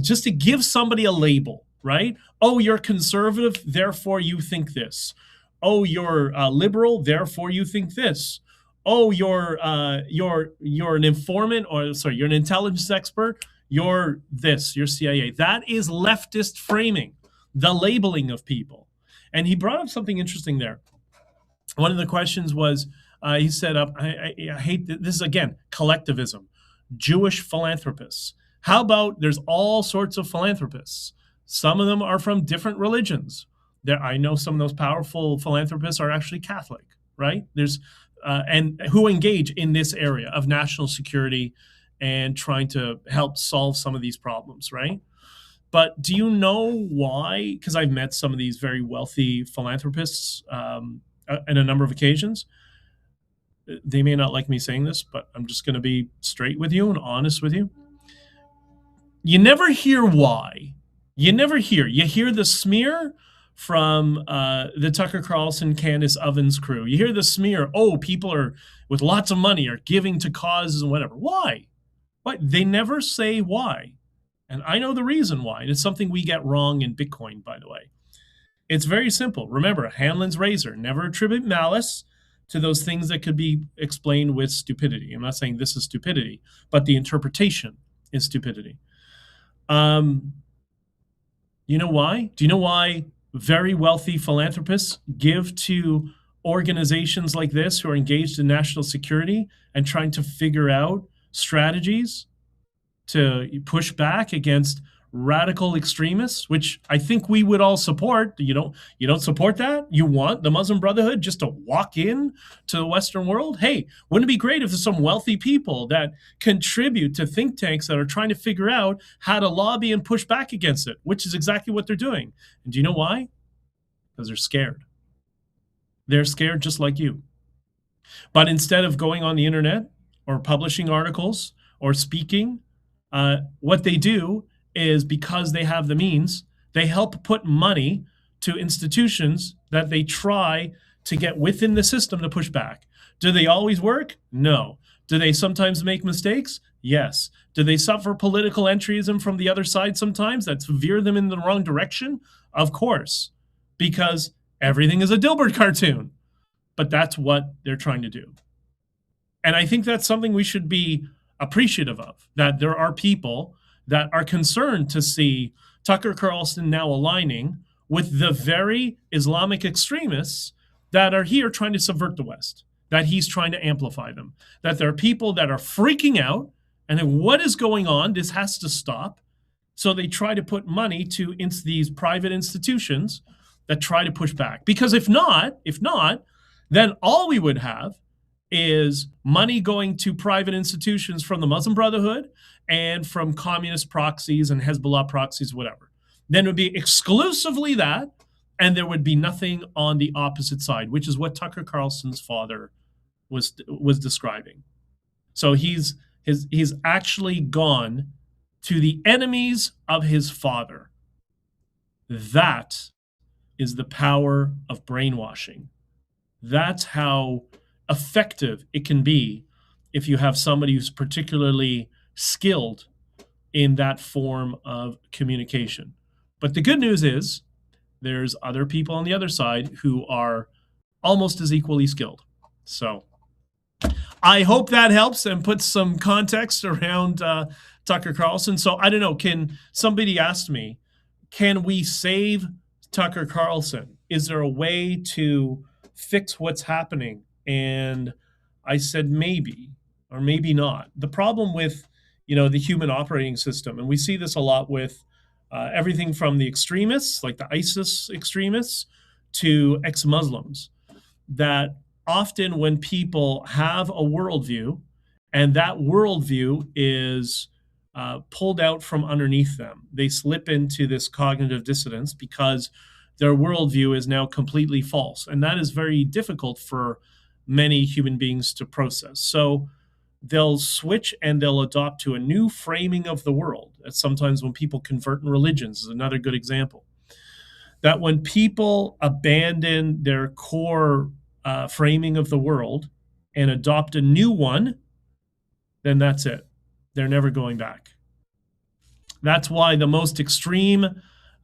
just to give somebody a label, right? Oh, you're conservative, therefore you think this. Oh, you're liberal, therefore you think this. Oh, you're an informant, you're an intelligence expert. You're this, you're CIA. That is leftist framing, the labeling of people. And he brought up something interesting there. One of the questions was, he said, I hate this is, again, collectivism, Jewish philanthropists. How about there's all sorts of philanthropists? Some of them are from different religions. I know some of those powerful philanthropists are actually Catholic, right? And who engage in this area of national security and trying to help solve some of these problems, right? But do you know why? Because I've met some of these very wealthy philanthropists on a number of occasions. They may not like me saying this, but I'm just going to be straight with you and honest with you. You never hear why. You hear the smear from the Tucker Carlson, Candace Owens crew. You hear the smear, oh, people are with lots of money are giving to causes and whatever. Why? They never say why. And I know the reason why. And it's something we get wrong in Bitcoin, by the way. It's very simple. Remember, Hanlon's razor, never attribute malice to those things that could be explained with stupidity. I'm not saying this is stupidity, but the interpretation is stupidity. You know why? Do you know why very wealthy philanthropists give to organizations like this who are engaged in national security and trying to figure out strategies to push back against radical extremists, which I think we would all support? You don't support that? You want the Muslim Brotherhood just to walk in to the Western world? Hey, wouldn't it be great if there's some wealthy people that contribute to think tanks that are trying to figure out how to lobby and push back against it, which is exactly what they're doing. And do you know why? Because they're scared. They're scared just like you. But instead of going on the internet or publishing articles or speaking, what they do is, because they have the means, they help put money to institutions that they try to get within the system to push back. Do they always work? No. Do they sometimes make mistakes? Yes. Do they suffer political entryism from the other side sometimes that veer them in the wrong direction? Of course, because everything is a Dilbert cartoon. But that's what they're trying to do. And I think that's something we should be appreciative of, that there are people that are concerned to see Tucker Carlson now aligning with the very Islamic extremists that are here trying to subvert the West, that he's trying to amplify them, that there are people that are freaking out and then what is going on? This has to stop. So they try to put money to these private institutions that try to push back. Because if not, then all we would have is money going to private institutions from the Muslim Brotherhood and from communist proxies and Hezbollah proxies, whatever. Then it would be exclusively that, and there would be nothing on the opposite side, which is what Tucker Carlson's father was describing. So he's actually gone to the enemies of his father. That is the power of brainwashing. That's how effective it can be if you have somebody who's particularly skilled in that form of communication. But the good news is there's other people on the other side who are almost as equally skilled. So I hope that helps and puts some context around Tucker Carlson. So I don't know. Somebody asked me, can we save Tucker Carlson? Is there a way to fix what's happening? And I said maybe, or maybe not. The problem with, the human operating system, and we see this a lot with everything from the extremists, like the ISIS extremists, to ex-Muslims, that often when people have a worldview and that worldview is pulled out from underneath them, they slip into this cognitive dissonance because their worldview is now completely false. And that is very difficult for many human beings to process. So they'll switch and they'll adopt to a new framing of the world. That's sometimes when people convert in religions is another good example. That when people abandon their core framing of the world and adopt a new one, then that's it. They're never going back. That's why the most extreme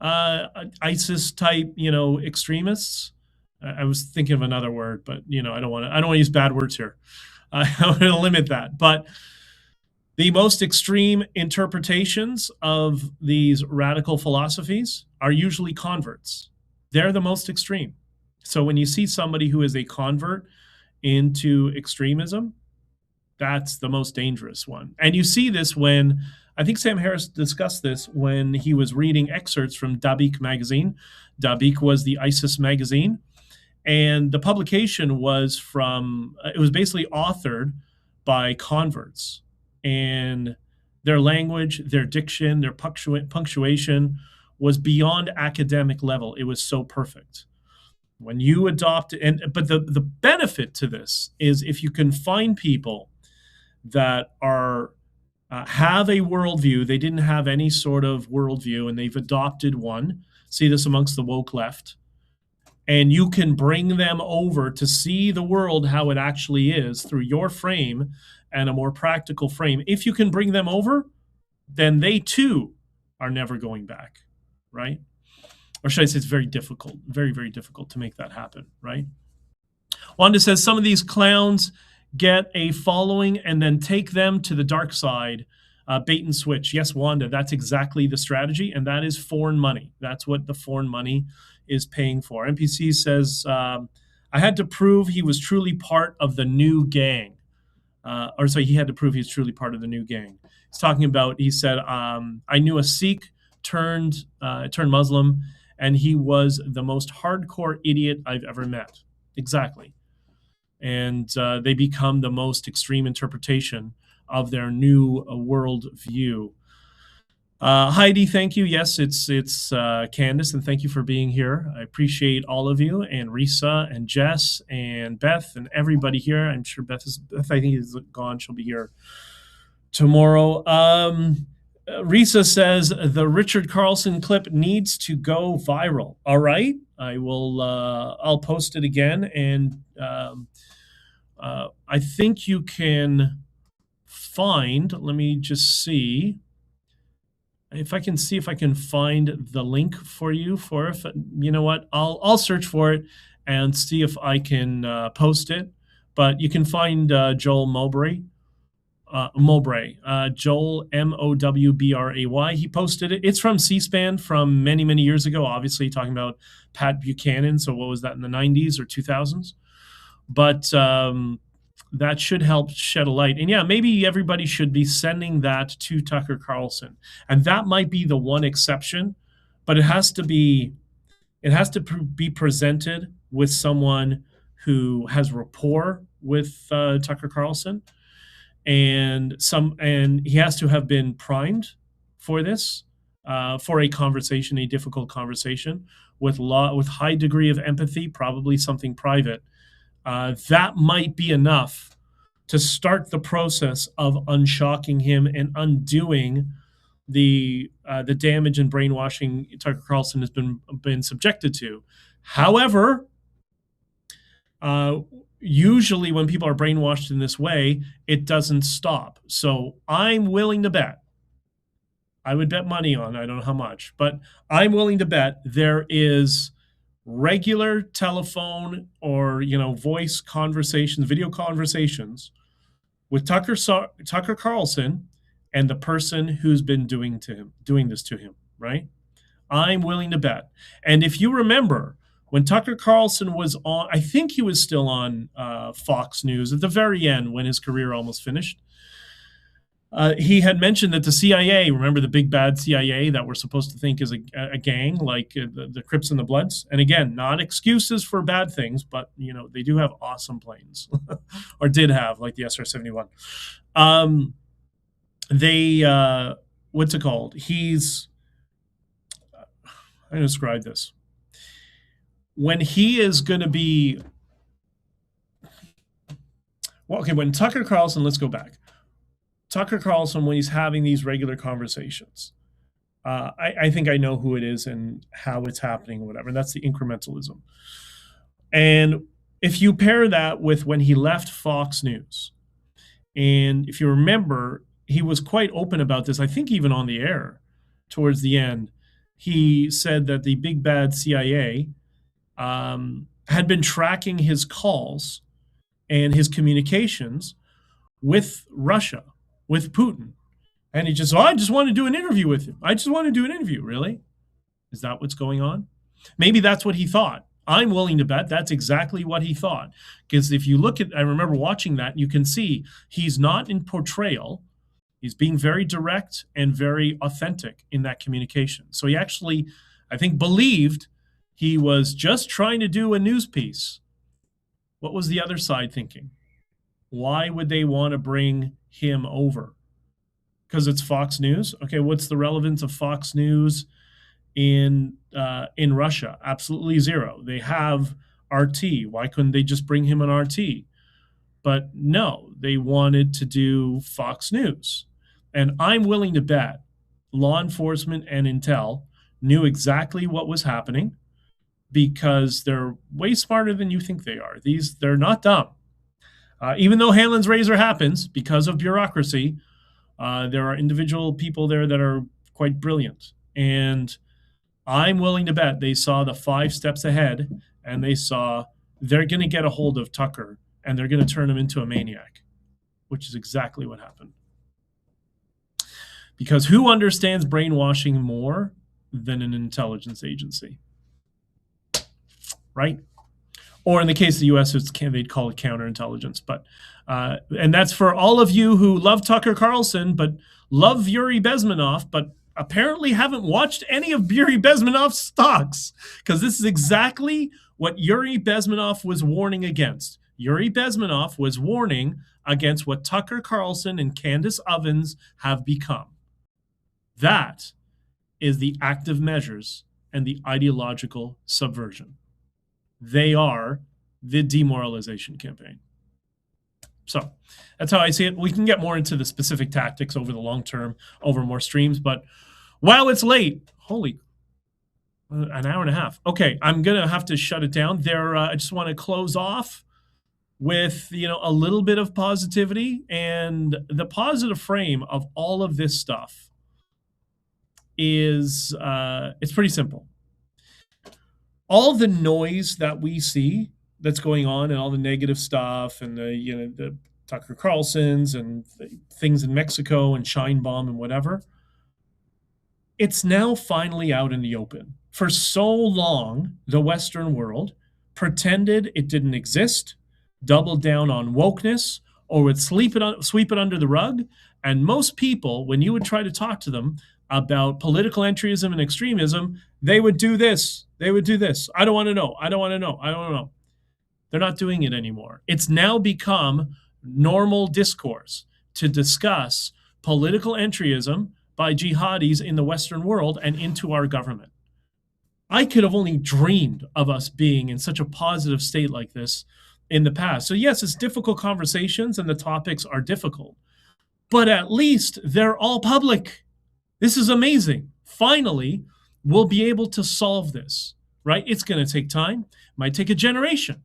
ISIS type, extremists. I was thinking of another word, but I don't want to use bad words here. I'm going to limit that. But the most extreme interpretations of these radical philosophies are usually converts. They're the most extreme. So when you see somebody who is a convert into extremism, that's the most dangerous one. And you see this when, I think Sam Harris discussed this when he was reading excerpts from Dabiq magazine. Dabiq was the ISIS magazine. And the publication was it was basically authored by converts. And their language, their diction, their punctuation was beyond academic level. It was so perfect. When you adopt, but the benefit to this is if you can find people that are have a worldview, they didn't have any sort of worldview, and they've adopted one. See this amongst the woke left. And you can bring them over to see the world how it actually is through your frame and a more practical frame. If you can bring them over, then they too are never going back, right? Or should I say it's very difficult, very, very difficult to make that happen, right? Wanda says some of these clowns get a following and then take them to the dark side, bait and switch. Yes, Wanda, that's exactly the strategy, and that is foreign money. That's what the foreign money is paying for. NPC says, I had to prove he was truly part of the new gang. He had to prove he was truly part of the new gang. He's talking about, he said, I knew a Sikh turned Muslim, and he was the most hardcore idiot I've ever met. Exactly. And they become the most extreme interpretation of their new world view. Heidi, thank you. Yes, it's Candace, and thank you for being here. I appreciate all of you, and Risa and Jess and Beth and everybody here. I'm sure Beth I think is gone. She'll be here tomorrow. Risa says the Richard Carlson clip needs to go viral. All right, I'll post it again, and I think you can find. Let me just see. If I can find the link for you you know what, I'll search for it and see if I can post it. But you can find Joel Mowbray, Joel Mowbray. He posted it. It's from C-SPAN from many, many years ago, obviously talking about Pat Buchanan. So what was that, in the 90s or 2000s? But that should help shed a light. And yeah, maybe everybody should be sending that to Tucker Carlson. And that might be the one exception, but it has to be presented with someone who has rapport with Tucker Carlson, and he has to have been primed for this, for a conversation, a difficult conversation with high degree of empathy, probably something private. That might be enough to start the process of unshocking him and undoing the damage and brainwashing Tucker Carlson has been subjected to. However, usually when people are brainwashed in this way, it doesn't stop. So I'm willing to bet, I would bet money on, I don't know how much, but I'm willing to bet there is regular telephone or voice conversations, video conversations with Tucker Carlson and the person who's been doing this to him, right? I'm willing to bet. And if you remember, when Tucker Carlson was on, I think he was still on Fox News at the very end when his career almost finished. He had mentioned that the CIA, remember the big bad CIA that we're supposed to think is a gang like the Crips and the Bloods? And again, not excuses for bad things, but they do have awesome planes, or did have, like the SR-71. What's it called? I'm going to describe this. When he is going to be, when Tucker Carlson, let's go back. Tucker Carlson, when he's having these regular conversations, I think I know who it is and how it's happening, whatever. And that's the incrementalism. And if you pair that with when he left Fox News, and if you remember, he was quite open about this, I think even on the air towards the end. He said that the big bad CIA had been tracking his calls and his communications with Russia, with Putin. And he just, I just want to do an interview with him. I just want to do an interview. Really? Is that what's going on? Maybe that's what he thought. I'm willing to bet that's exactly what he thought. Because if you look at, I remember watching that, you can see he's not in portrayal. He's being very direct and very authentic in that communication. So he actually, I think, believed he was just trying to do a news piece. What was the other side thinking? Why would they want to bring him over? Because it's Fox News? Okay, what's the relevance of Fox News in Russia? Absolutely zero. They have RT. Why couldn't they just bring him an RT? But no, they wanted to do Fox News. And I'm willing to bet law enforcement and intel knew exactly what was happening because they're way smarter than you think they are. They're not dumb. Even though Hanlon's razor happens because of bureaucracy, there are individual people there that are quite brilliant. And I'm willing to bet they saw the 5 steps ahead and they saw they're going to get a hold of Tucker and they're going to turn him into a maniac, which is exactly what happened. Because who understands brainwashing more than an intelligence agency? Right? Or in the case of the U.S., they'd call it counterintelligence. But and that's for all of you who love Tucker Carlson, but love Yuri Bezmenov, but apparently haven't watched any of Yuri Bezmenov's talks. Because this is exactly what Yuri Bezmenov was warning against. Yuri Bezmenov was warning against what Tucker Carlson and Candace Owens have become. That is the active measures and the ideological subversion. They are the demoralization campaign. So that's how I see it. We can get more into the specific tactics over the long term, over more streams. But while it's late, an hour and a half. Okay, I'm going to have to shut it down there. I just want to close off with a little bit of positivity, and the positive frame of all of this stuff is it's pretty simple. All the noise that we see that's going on and all the negative stuff and the Tucker Carlsons and things in Mexico and Sheinbaum and whatever, it's now finally out in the open. For so long, the Western world pretended it didn't exist, doubled down on wokeness, or would sweep it under the rug. And most people, when you would try to talk to them about political entryism and extremism, they would do this. They would do this. I don't want to know. I don't want to know. I don't want to know. They're not doing it anymore. It's now become normal discourse to discuss political entryism by jihadis in the Western world and into our government. I could have only dreamed of us being in such a positive state like this in the past. So yes, it's difficult conversations and the topics are difficult, but at least they're all public. This is amazing. Finally, we'll be able to solve this, right? It's going to take time. It might take a generation.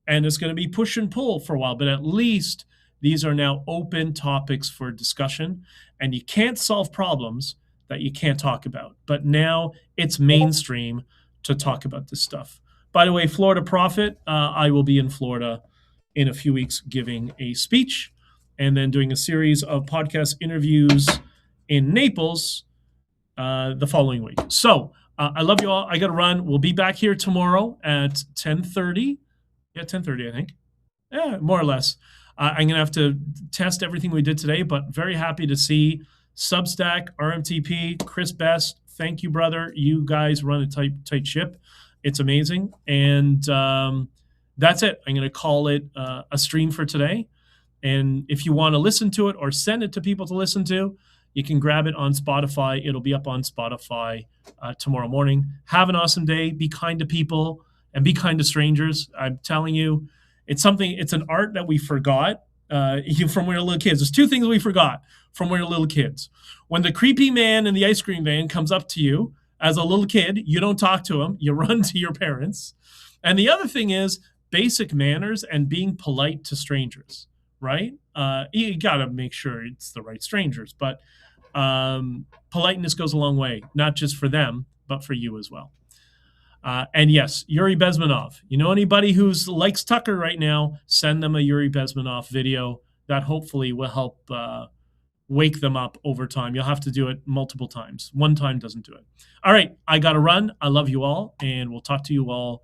And it's going to be push and pull for a while. But at least these are now open topics for discussion. And you can't solve problems that you can't talk about. But now it's mainstream to talk about this stuff. By the way, Florida Prophet, I will be in Florida in a few weeks giving a speech. and then doing a series of podcast interviews in Naples the following week. So I love you all. I got to run. We'll be back here tomorrow at 10:30. Yeah, 10:30, I think. Yeah, more or less. I'm going to have to test everything we did today, but very happy to see Substack, RMTP, Chris Best. Thank you, brother. You guys run a tight ship. It's amazing. And that's it. I'm going to call it a stream for today. And if you want to listen to it or send it to people to listen to, you can grab it on Spotify. It'll be up on Spotify tomorrow morning. Have an awesome day. Be kind to people and be kind to strangers. I'm telling you, it's an art that we forgot from when we were little kids. There's two things we forgot from when we were little kids. When the creepy man in the ice cream van comes up to you as a little kid, you don't talk to him. You run to your parents. And the other thing is basic manners and being polite to strangers, right? You got to make sure it's the right strangers. But politeness goes a long way, not just for them, but for you as well. And yes, Yuri Bezmenov. You know anybody who likes Tucker right now, send them a Yuri Bezmenov video. That hopefully will help wake them up over time. You'll have to do it multiple times. One time doesn't do it. All right, I got to run. I love you all, and we'll talk to you all